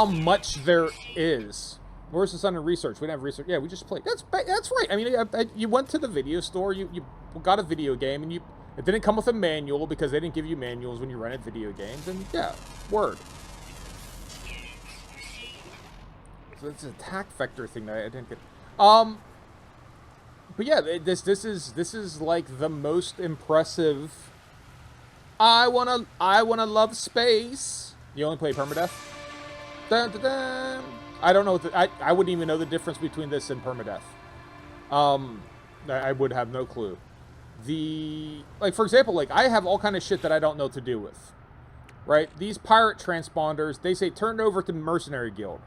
much there is. Where's the Sun and research? We didn't have research. Yeah, we just played. That's right. I mean, you went to the video store, you got a video game, and it didn't come with a manual because they didn't give you manuals when you rented video games, and yeah, word. So it's an attack vector thing that I didn't get. But yeah, this is like the most impressive. I wanna love space. You only play permadeath. Dun, dun, dun. I don't know. I wouldn't even know the difference between this and permadeath. I would have no clue. Like for example, like I have all kind of shit that I don't know what to do with. Right? These pirate transponders, they say turn over to Mercenary Guild.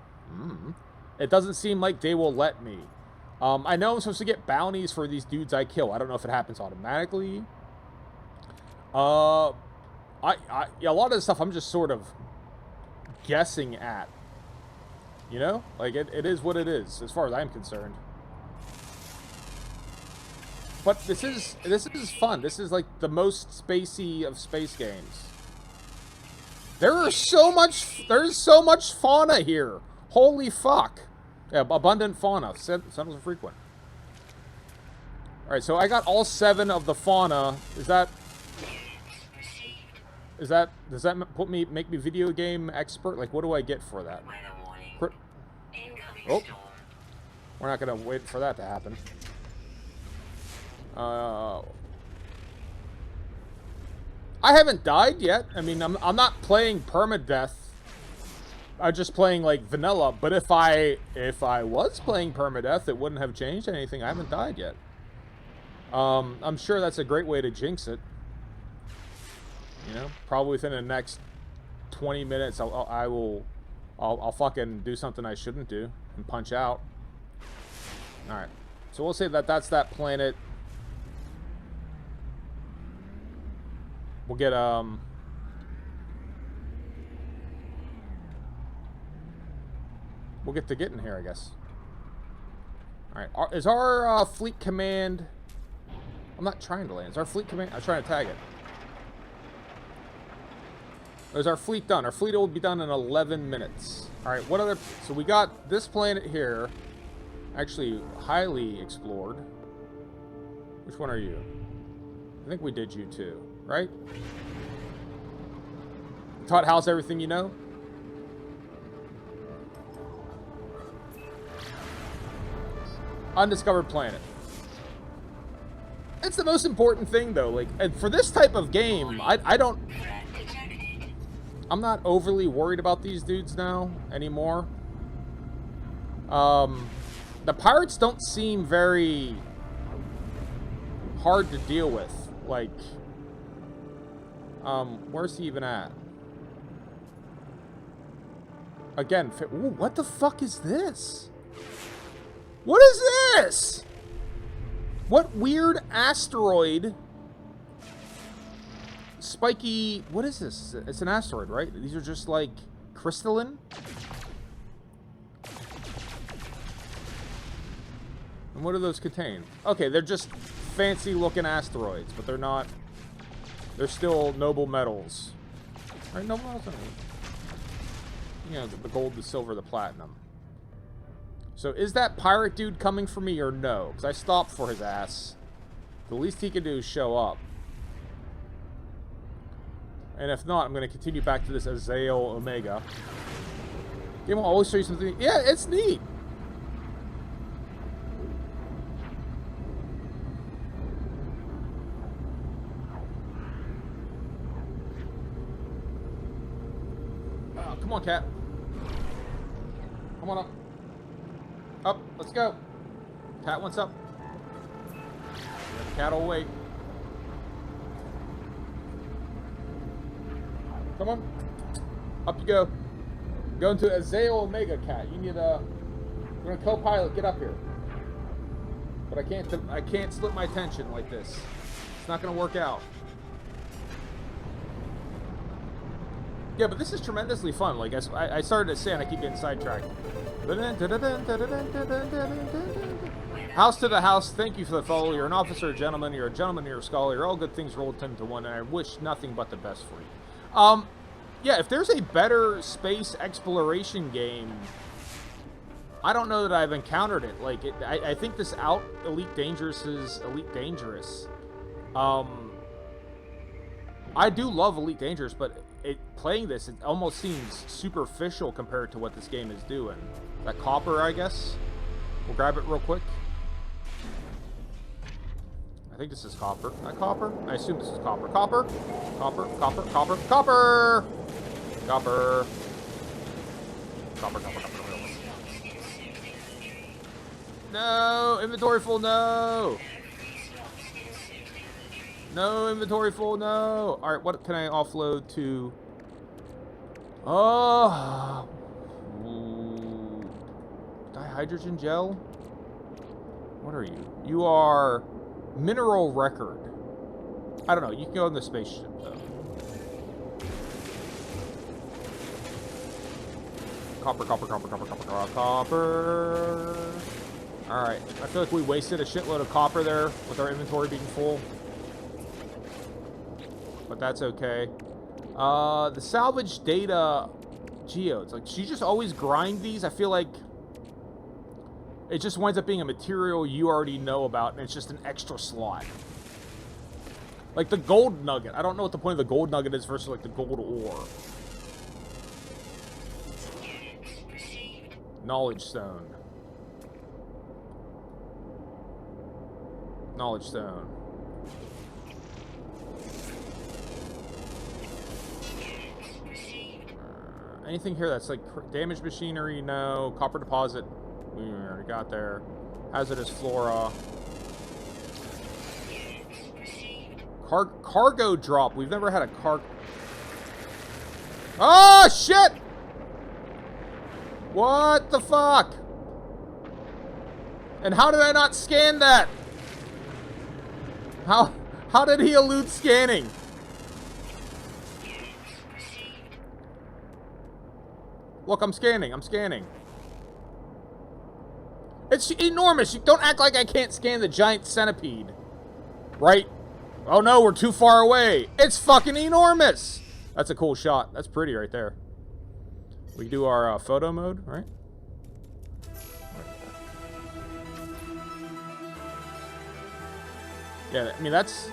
It doesn't seem like they will let me. I know I'm supposed to get bounties for these dudes I kill. I don't know if it happens automatically. A lot of the stuff I'm just sort of guessing at. You know? Like, it is what it is, as far as I'm concerned. But this is fun. This is, like, the most spacey of space games. There's so much fauna here. Holy fuck. Yeah, abundant fauna. Sounds frequent. Alright, so I got all 7 of the fauna. Does that make me video game expert? Like, what do I get for that? Oh, we're not gonna wait for that to happen. I haven't died yet. I mean, I'm not playing permadeath. I'm just playing like vanilla. But if I was playing permadeath, it wouldn't have changed anything. I haven't died yet. I'm sure that's a great way to jinx it. You know, probably within the next 20 minutes, I'll fucking do something I shouldn't do and punch out. All right, so we'll say that's that planet. We'll get to getting here, I guess. All right, is our fleet command? I'm not trying to land. Is our fleet command? I'm trying to tag it. Is our fleet done? Our fleet will be done in 11 minutes. All right, what other... So we got this planet here. Actually, highly explored. Which one are you? I think we did you too, right? Taught House everything you know? Undiscovered planet. It's the most important thing, though. Like, and for this type of game, I don't... Threat detected. I'm not overly worried about these dudes now anymore. The pirates don't seem very hard to deal with. Like, where's he even at? Again, ooh, what the fuck is this? What is this? What weird asteroid? Spiky, what is this? It's an asteroid, right? These are just like crystalline? And what do those contain? Okay, they're just fancy looking asteroids, but they're not. They're still noble metals. Right, noble metals? You know, the gold, the silver, the platinum. So is that pirate dude coming for me or no? Because I stopped for his ass. The least he can do is show up. And if not, I'm going to continue back to this Azael Omega. Game will always show you something. Yeah, it's neat. Oh, come on, cat. Come on up. Up, let's go. Cat wants up. The cat will wait. Come on. Up you go. Going to Azael Omega, cat. You need a... You're a co-pilot. Get up here. But I can't slip my attention like this. It's not going to work out. Yeah, but this is tremendously fun. Like, I started to say, and I keep getting sidetracked. House to the house. Thank you for the follow. You're an officer, a gentleman. You're a gentleman. You're a scholar. You're all good things rolled 10 to 1, and I wish nothing but the best for you. Yeah, if there's a better space exploration game, I don't know that I've encountered it. Like, I think this Elite Dangerous is Elite Dangerous. I do love Elite Dangerous, but playing this, it almost seems superficial compared to what this game is doing. That copper, I guess. We'll grab it real quick. I think this is copper. Not copper? I assume this is copper. Copper. Copper. Copper. Copper. Copper. Copper. Copper. Copper. Copper. No! Inventory full, no! No, inventory full, no! Alright, what can I offload to... Oh! Ooh. Dihydrogen gel? What are you? You are... Mineral record. I don't know, you can go in the spaceship, though. Copper, copper, copper, copper, copper, copper, copper. Alright, I feel like we wasted a shitload of copper there with our inventory being full. But that's okay. The salvage data geodes. Like, she just always grind these. I feel like it just winds up being a material you already know about, and it's just an extra slot. Like the gold nugget. I don't know what the point of the gold nugget is versus like the gold ore. Knowledge stone. Knowledge stone. Anything here that's like damaged machinery? No. Copper deposit. We already got there. Hazardous flora. Cargo drop. We've never had a Oh, shit! What the fuck? And how did I not scan that? How did he elude scanning? Look, I'm scanning. I'm scanning. It's enormous. You don't act like I can't scan the giant centipede. Right? Oh no, we're too far away. It's fucking enormous. That's a cool shot. That's pretty right there. We can do our photo mode, right? Yeah, I mean, that's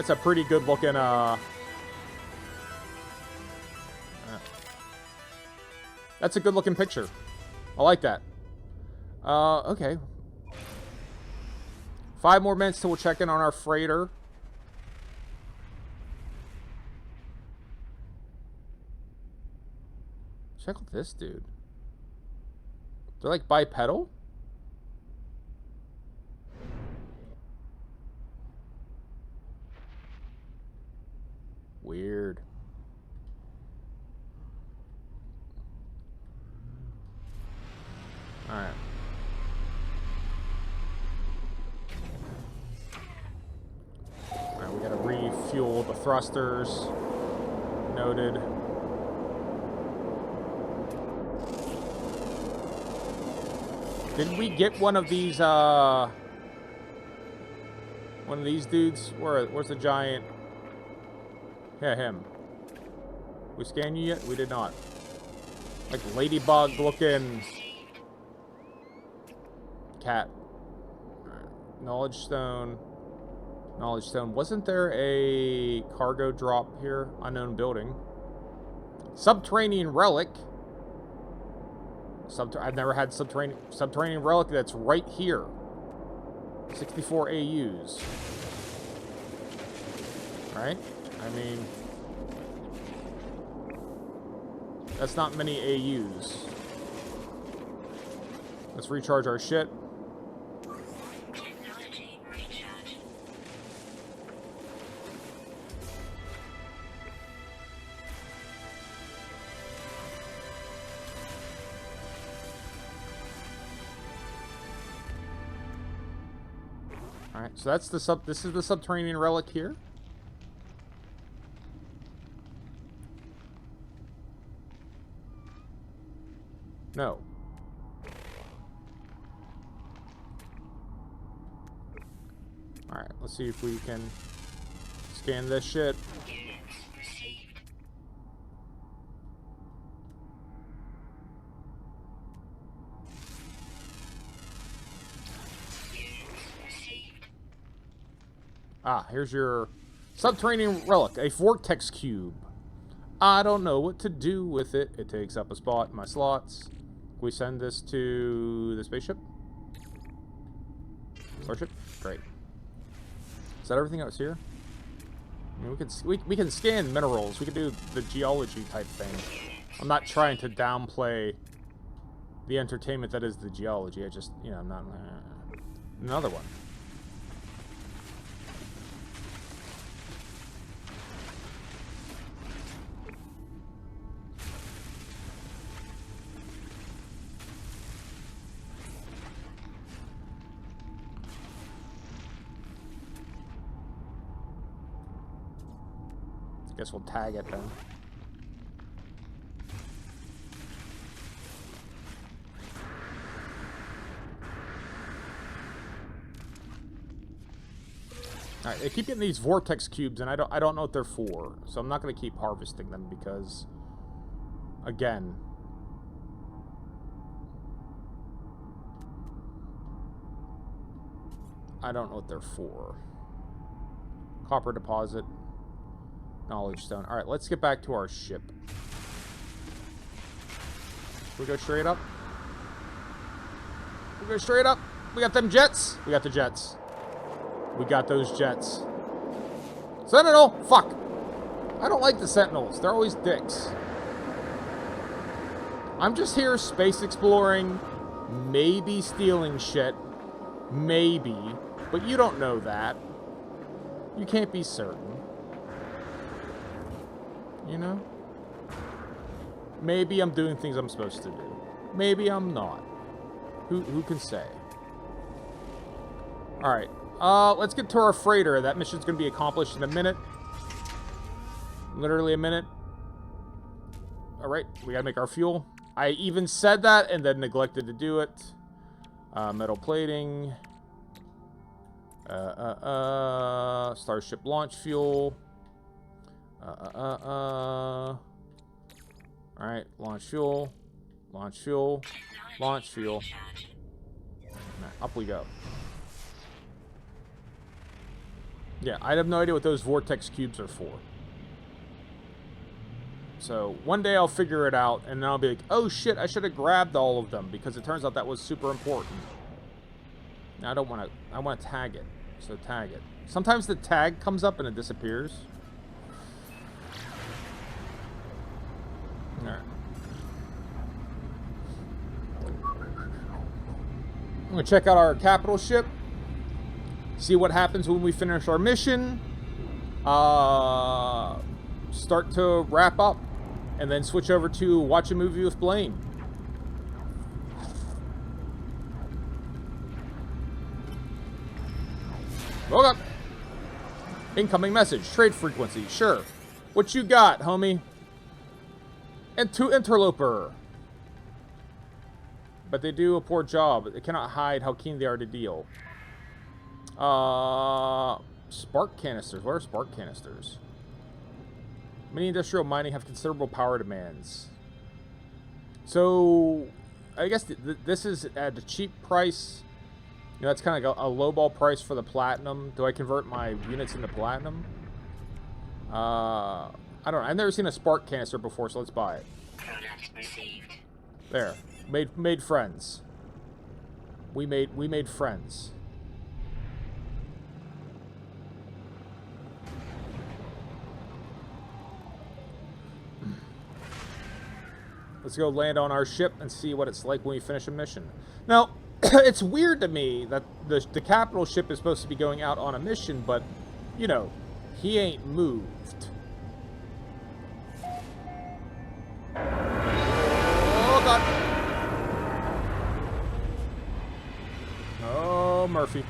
a pretty good looking, That's a good looking picture. I like that. Okay. 5 more minutes till we'll check in on our freighter. Check out this dude. They're like bipedal? Weird. Alright. Alright, we gotta refuel the thrusters. Noted. Didn't we get one of these dudes? Where's the giant? Yeah, him. We scan you yet? We did not. Like ladybug looking cat. Knowledge stone. Knowledge stone. Wasn't there a cargo drop here? Unknown building. Subterranean relic. I've never had subterranean relic that's right here. 64 AUs. Right? I mean, that's not many AUs. Let's recharge our shit. Technology recharge. All right, so that's this is the subterranean relic here. No. Alright, let's see if we can scan this shit. Units received. Units received. Ah, here's your subterranean relic, a vortex cube. I don't know what to do with it. It takes up a spot in my slots. Can we send this to the spaceship? Starship? Great. Is that everything that was here? I mean, we can scan minerals. We can do the geology type thing. I'm not trying to downplay the entertainment that is the geology. I just, you know, I'm not... Another one. Guess we'll tag it then. Alright, they keep getting these vortex cubes, and I don't know what they're for, so I'm not going to keep harvesting them because, again, I don't know what they're for. Copper deposit. Knowledge stone. Alright, let's get back to our ship. We go straight up? We go straight up? We got them jets? We got the jets. We got those jets. Sentinel! Fuck! I don't like the Sentinels. They're always dicks. I'm just here space exploring, maybe stealing shit. Maybe. But you don't know that. You can't be certain. You know? Maybe I'm doing things I'm supposed to do. Maybe I'm not. Who can say? Alright. Let's get to our freighter. That mission's gonna be accomplished in a minute. Literally a minute. Alright, we gotta make our fuel. I even said that and then neglected to do it. Metal plating. Starship launch fuel. Alright, launch fuel. Launch fuel. Launch fuel. Up we go. Yeah, I have no idea what those vortex cubes are for. So one day I'll figure it out, and then I'll be like, oh shit, I should have grabbed all of them, because it turns out that was super important. Now I don't want to, I want to tag it. So tag it. Sometimes the tag comes up and it disappears. Alright. I'm going to check out our capital ship. See what happens when we finish our mission. Start to wrap up. And then switch over to watch a movie with Blaine. Woke up. Incoming message. Trade frequency. Sure. What you got, homie? And to interloper. But they do a poor job. They cannot hide how keen they are to deal. Spark canisters. What are spark canisters? Many industrial mining have considerable power demands. So, I guess this is at a cheap price. You know, that's kind of like a lowball price for the platinum. Do I convert my units into platinum? I don't know. I've never seen a spark canister before, so let's buy it. Product received. There. Made friends. We made friends. Let's go land on our ship and see what it's like when we finish a mission. Now, it's weird to me that the capital ship is supposed to be going out on a mission, but, you know, he ain't moved. Oh, God. Oh, Murphy.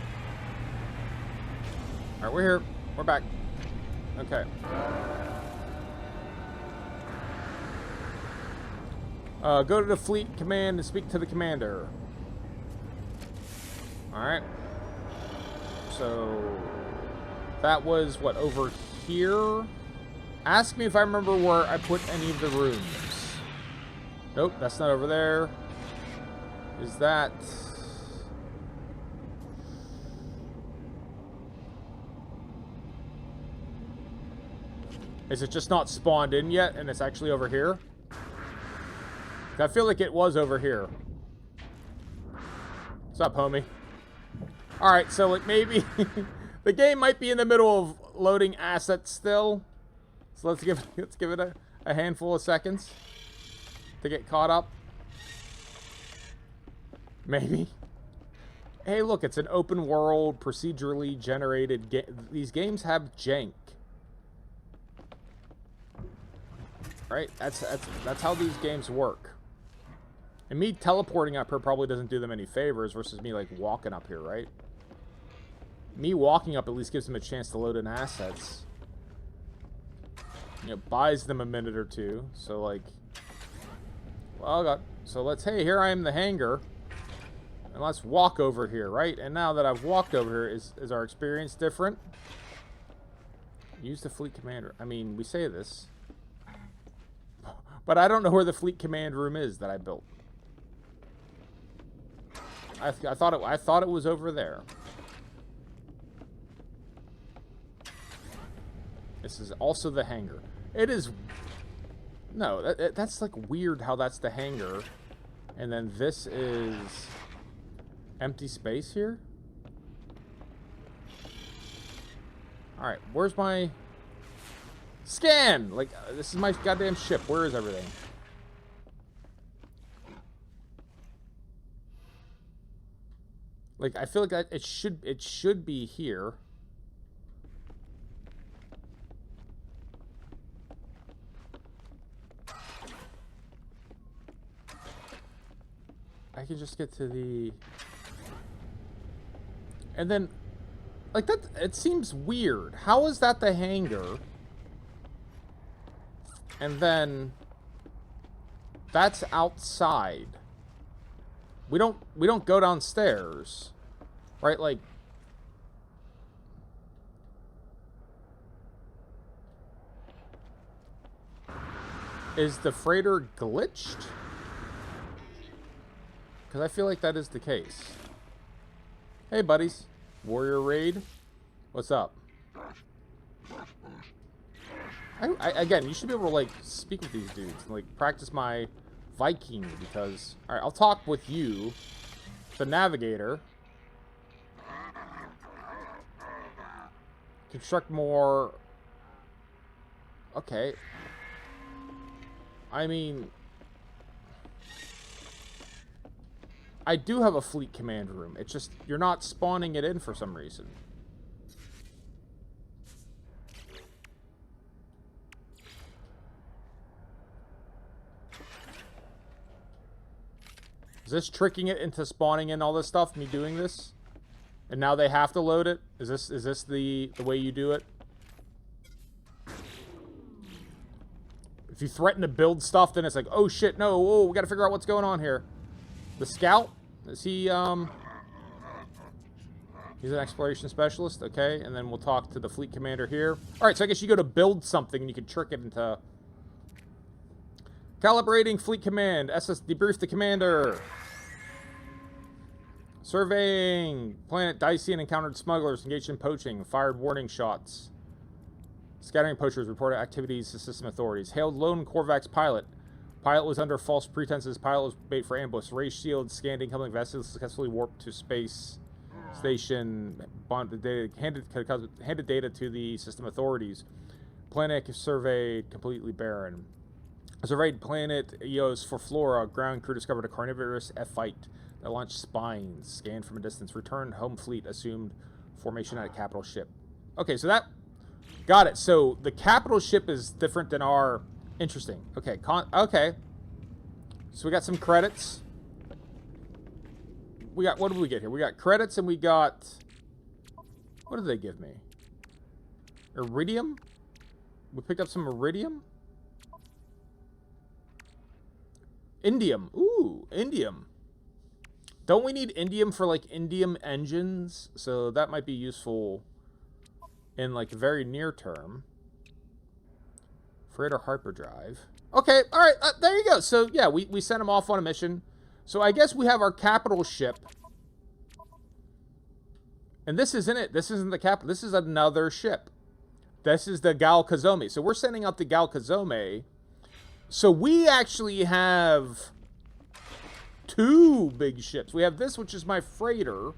Alright, we're here. We're back. Okay. Go to the fleet command and speak to the commander. Alright. So, that was, what, over here? Ask me if I remember where I put any of the rooms. Nope, that's not over there. Is that... Is it just not spawned in yet and it's actually over here? I feel like it was over here. What's up, homie? Alright, so it maybe... the game might be in the middle of loading assets still. So let's give it a handful of seconds to get caught up. Maybe. Hey, look, it's an open world, procedurally generated game. These games have jank. Right? That's how these games work. And me teleporting up here probably doesn't do them any favors versus me, like, walking up here, right? Me walking up at least gives them a chance to load in assets. You know, buys them a minute or two. So, like... Well, God. So let's... Hey, here I am in the hangar. And let's walk over here, right? And now that I've walked over here, is our experience different? Use the fleet commander. I mean, we say this. But I don't know where the fleet command room is that I built. I thought it was over there. This is also the hangar. It is... No, that's like weird how that's the hangar. And then this is... empty space here? Alright, where's my... Scan! Like, this is my goddamn ship. Where is everything? Like, I feel like it should be here. I can just get to the... And then, like, that, it seems weird. How is that the hangar? And then, that's outside. We don't go downstairs, right? Like, is the freighter glitched? Because I feel like that is the case. Hey, buddies. Warrior Raid. What's up? Again, you should be able to, like, speak with these dudes and, like, practice my Viking, because... Alright, I'll talk with you, the navigator. Construct more... Okay. I mean... I do have a fleet command room. It's just, you're not spawning it in for some reason. Is this tricking it into spawning in all this stuff, me doing this? And now they have to load it? Is this the way you do it? If you threaten to build stuff, then it's like, oh shit, no, oh, we gotta figure out what's going on here. The scout? Is he, he's an exploration specialist, okay, and then we'll talk to the fleet commander here. Alright, so I guess you go to build something and you can trick it into... Calibrating fleet command. SS debrief the commander. Surveying. Planet Dacian encountered smugglers engaged in poaching. Fired warning shots. Scattering poachers. Reported activities to system authorities. Hailed lone Corvax pilot. Pilot was under false pretenses. Pilot was bait for ambush. Raised shield. Scanned incoming vessels. Successfully warped to space station. Bonded data. Handed data to the system authorities. Planet surveyed. Completely barren. Surveyed planet EOS for flora. Ground crew discovered a carnivorous F-Fight that launched spines. Scanned from a distance. Returned home fleet. Assumed formation at a capital ship. Okay, so that... Got it. So the capital ship is different than our... Interesting. Okay, okay. So we got some credits. We got... What did we get here? We got credits and we got... What did they give me? Iridium? We picked up some iridium? Indium. Ooh, indium. Don't we need indium for, like, indium engines? So that might be useful in, like, very near term. Freighter hyperdrive. Okay, alright, there you go. So, yeah, we sent him off on a mission. So I guess we have our capital ship. And this isn't it. This isn't the capital. This is another ship. This is the Gal Kazome. So we're sending out the Gal Kazome. So we actually have 2 big ships. We have this, which is my freighter.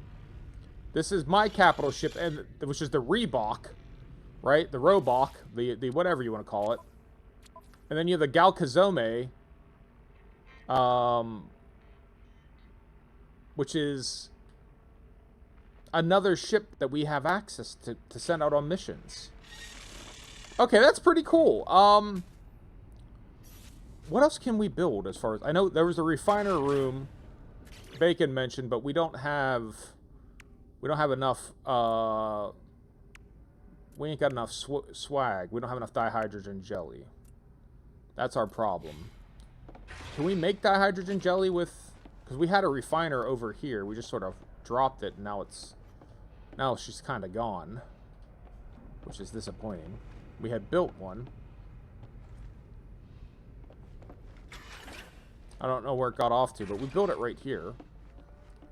This is my capital ship, and which is the Reebok, right? The Robok, the whatever you want to call it. And then you have the Gal Kazome, which is another ship that we have access to send out on missions. Okay, that's pretty cool. What else can we build as far as... I know there was a refiner room Bacon mentioned, but we don't have enough... we ain't got enough swag. We don't have enough dihydrogen jelly. That's our problem. Can we make dihydrogen jelly with... Because we had a refiner over here. We just sort of dropped it, and now it's... Now she's kind of gone. Which is disappointing. We had built one. I don't know where it got off to, but we built it right here.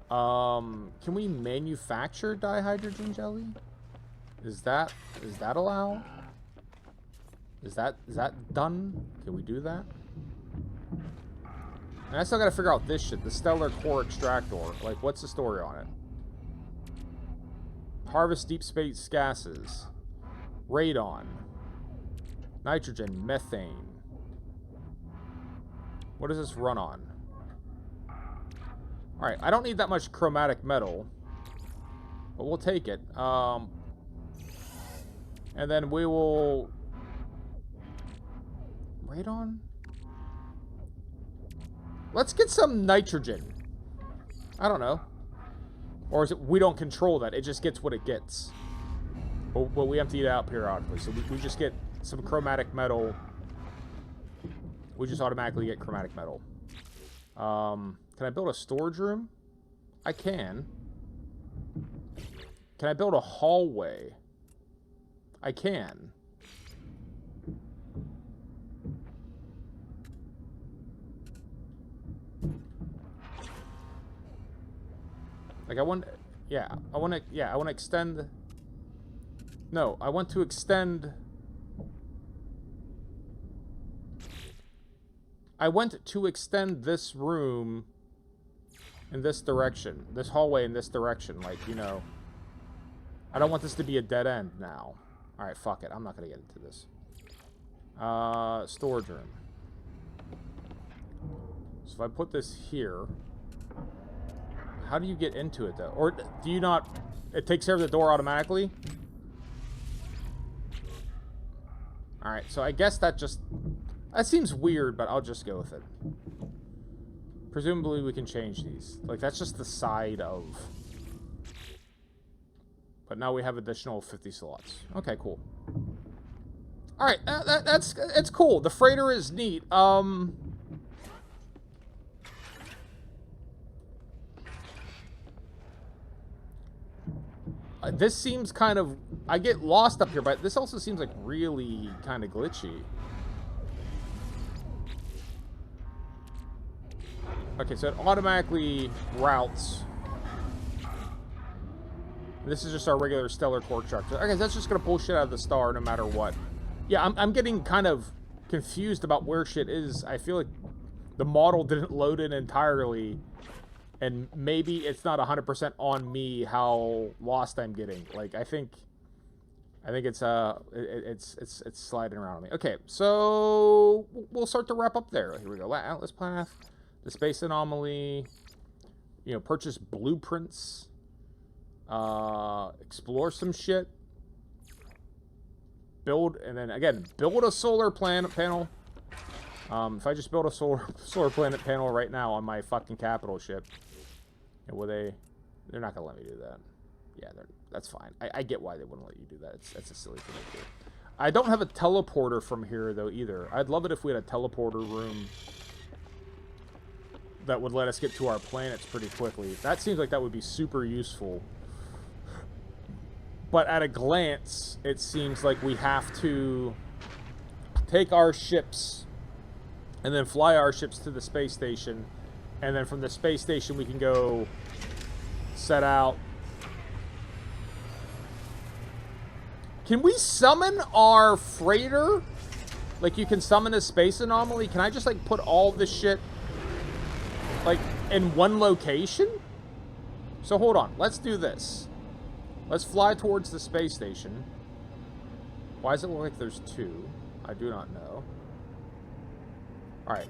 Can we manufacture dihydrogen jelly? Is that allowed? Is that done? Can we do that? And I still gotta figure out this shit. The Stellar Core Extractor. Like, what's the story on it? Harvest deep space gases. Radon. Nitrogen. Methane. What does this run on? Alright, I don't need that much chromatic metal. But we'll take it. And then we will... Radon? Let's get some nitrogen. I don't know. Or is it we don't control that? It just gets what it gets. But we empty it out periodically. So we just get some chromatic metal... We just automatically get chromatic metal. Can I build a storage room? I can. Can I build a hallway? I can. Like I want to extend. No, I want to extend I went to extend this room in this direction. This hallway in this direction. Like, you know. I don't want this to be a dead end now. Alright, fuck it. I'm not going to get into this. Storage room. So if I put this here... How do you get into it, though? Or do you not... It takes care of the door automatically? Alright, so I guess that just... That seems weird, but I'll just go with it. Presumably we can change these. Like, that's just the side of... But now we have additional 50 slots. Okay, cool. Alright, it's cool. The freighter is neat. This seems kind of... I get lost up here, but this also seems like really kind of glitchy. Okay, so it automatically routes. This is just our regular stellar core structure. Okay, that's just going to pull shit out of the star no matter what. Yeah, I'm getting kind of confused about where shit is. I feel like the model didn't load in entirely. And maybe it's not 100% on me how lost I'm getting. Like, I think it's sliding around on me. Okay, so we'll start to wrap up there. Here we go. Atlas path, the space anomaly, you know, purchase blueprints, explore some shit, build, and then again, build a solar panel. If I just build a solar planet panel right now on my fucking capital ship, will they? They're not gonna let me do that. Yeah, that's fine. I get why they wouldn't let you do that. That's a silly thing to do. I don't have a teleporter from here though either. I'd love it if we had a teleporter room that would let us get to our planets pretty quickly. That seems like that would be super useful. But at a glance, it seems like we have to take our ships and then fly our ships to the space station. And then from the space station, we can go set out. Can we summon our freighter? Like, you can summon a space anomaly? Can I just, like, put all this shit, like, in one location? So, hold on. Let's do this. Let's fly towards the space station. Why does it look like there's two? I do not know. Alright.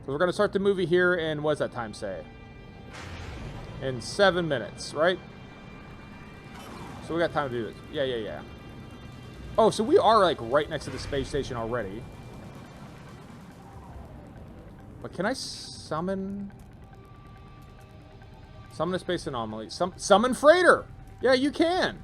So we're going to start the movie here in, what does that time say? In 7 minutes, right? So we got time to do this. Yeah. Oh, so we are, like, right next to the space station already. But can I summon... Summon a space anomaly. Summon freighter! Yeah, you can!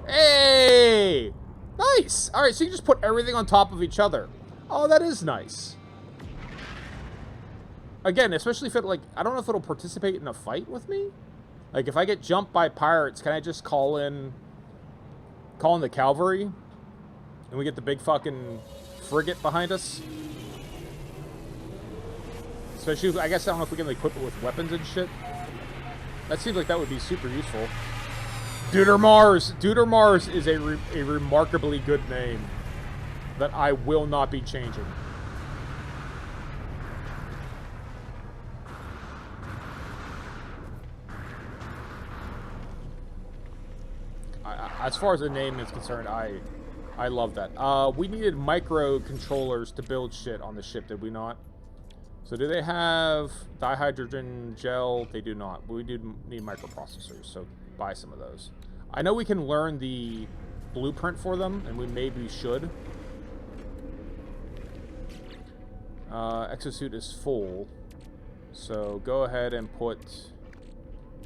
Hey! Nice! Alright, so you just put everything on top of each other. Oh, that is nice. Again, especially if it, like, I don't know if it'll participate in a fight with me. Like, if I get jumped by pirates, can I just call in the cavalry? And we get the big fucking frigate behind us? Especially, I guess, I don't know if we can equip it with weapons and shit. That seems like that would be super useful. Deuter Mars! Deuter Mars is a remarkably good name that I will not be changing. As far as the name is concerned, I love that. We needed microcontrollers to build shit on the ship, did we not? So do they have dihydrogen gel? They do not. But we do need microprocessors, so buy some of those. I know we can learn the blueprint for them, and we maybe should. Exosuit is full, so go ahead and put...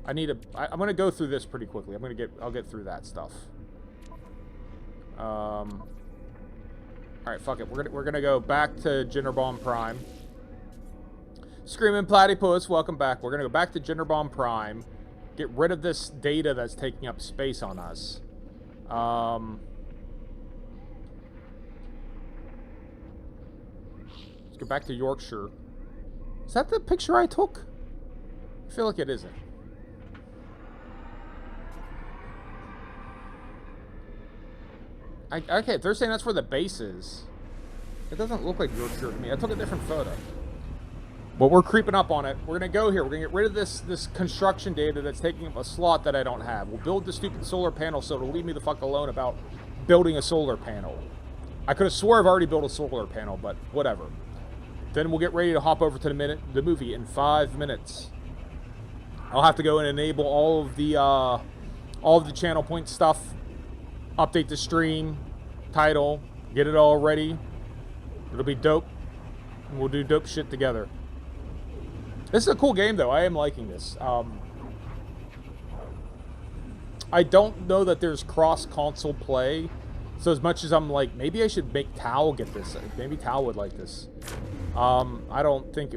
I'm gonna go through this pretty quickly. I'll get through that stuff. All right, fuck it. We're gonna go back to Jinnerbomb Prime. Screaming Platypus, welcome back. We're gonna go back to Jinnerbomb Prime. Get rid of this data that's taking up space on us. Let's go back to Yorkshire. Is that the picture I took? I feel like it isn't. Okay, if they're saying that's where the base is, it doesn't look like Yorkshire to me. I took a different photo. But we're creeping up on it. We're going to go here. We're going to get rid of this construction data that's taking up a slot that I don't have. We'll build the stupid solar panel so it'll leave me the fuck alone about building a solar panel. I could have swore I've already built a solar panel, but whatever. Then we'll get ready to hop over to the movie in 5 minutes. I'll have to go and enable all of the channel point stuff, update the stream, title, get it all ready. It'll be dope, and we'll do dope shit together. This is a cool game, though. I am liking this. I don't know that there's cross-console play, so as much as I'm like, maybe I should make Tao get this. Maybe Tao would like this. I don't think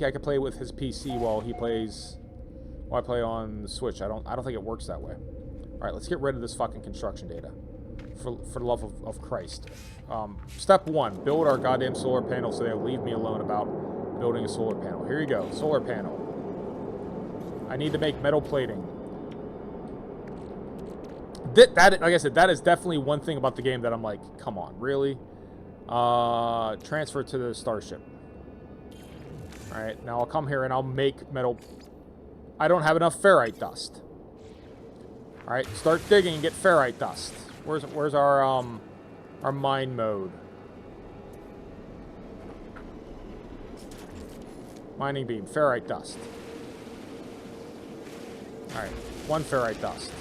I could play with his PC while he plays. While I play on the Switch. I don't think it works that way. All right, let's get rid of this fucking construction data. For the love of Christ. Step 1, build our goddamn solar panel so they'll leave me alone about building a solar panel. Here you go, solar panel. I need to make metal plating. That, like I said, that is definitely one thing about the game that I'm like, come on, really? Transfer to the starship. All right, now I'll come here and I'll make metal. I don't have enough ferrite dust. All right, start digging and get ferrite dust. Where's our mine mode? Mining beam, ferrite dust. All right, 1 ferrite dust.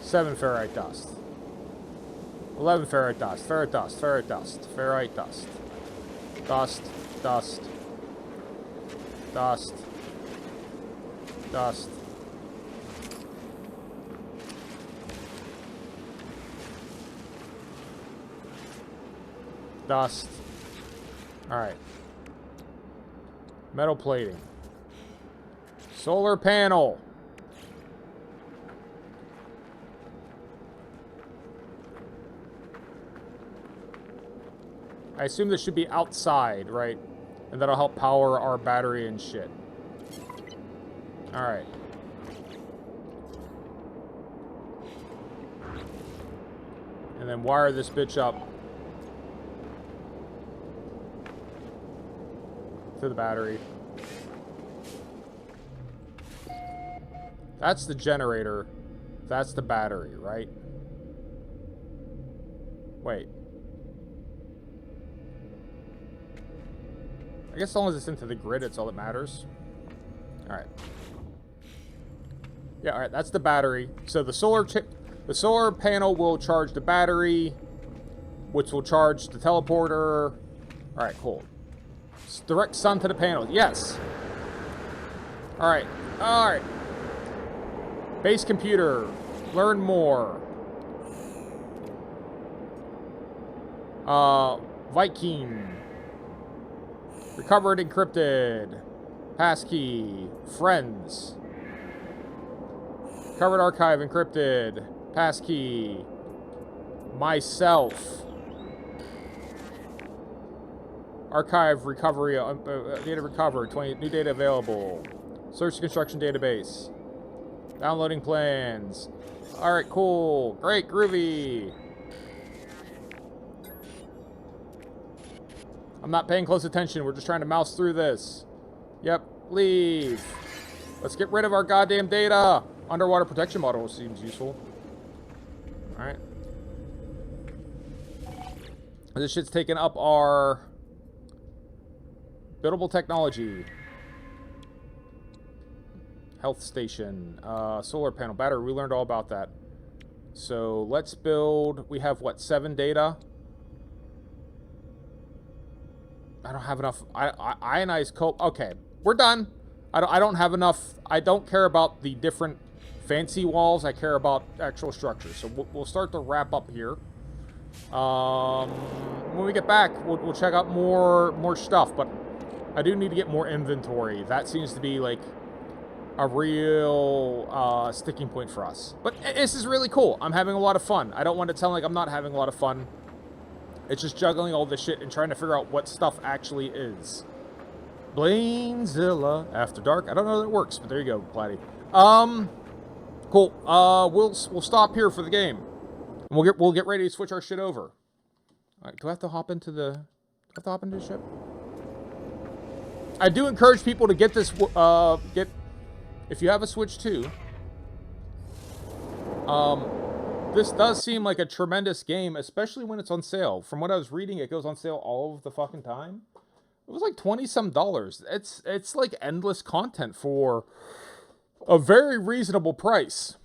7 ferrite dust. 11 ferrite dust. Ferrite dust. Ferrite dust. Ferrite dust. Dust. Dust. Dust. Dust. Dust. Alright. Metal plating. Solar panel. I assume this should be outside, right? And that'll help power our battery and shit. Alright. And then wire this bitch up to the battery. That's the generator. That's the battery, right? Wait. I guess as long as it's into the grid, it's all that matters. Alright. Yeah, alright, that's the battery. So the solar panel will charge the battery, which will charge the teleporter. Alright, cool. Direct sun to the panel. Yes. Alright. Alright. Base computer. Learn more. Viking. Recovered encrypted. Passkey. Friends. Covered archive encrypted. Passkey. Myself. Archive recovery. Data recovered. 20 new data available. Search the construction database. Downloading plans. Alright, cool. Great, groovy. I'm not paying close attention. We're just trying to mouse through this. Yep, leave. Let's get rid of our goddamn data. Underwater protection module seems useful. Alright. This shit's taking up our buildable technology. Health station. Solar panel. Battery. We learned all about that. So let's build. We have what? 7 data? I don't have enough. Ionized coal. Okay. We're done. I don't have enough. I don't care about the different fancy walls. I care about actual structures. So we'll start to wrap up here. When we get back, we'll check out more stuff. But I do need to get more inventory. That seems to be like a real sticking point for us. But this is really cool. I'm having a lot of fun. I don't want to sound like I'm not having a lot of fun. It's just juggling all this shit and trying to figure out what stuff actually is. Blainezilla After Dark. I don't know that it works, but there you go, Platty. Cool. We'll stop here for the game. And we'll get ready to switch our shit over. All right, do I have to hop into the ship? I do encourage people to get this if you have a Switch 2. This does seem like a tremendous game, especially when it's on sale. From what I was reading, it goes on sale all of the fucking time. It was like $20-some. It's like endless content for a very reasonable price.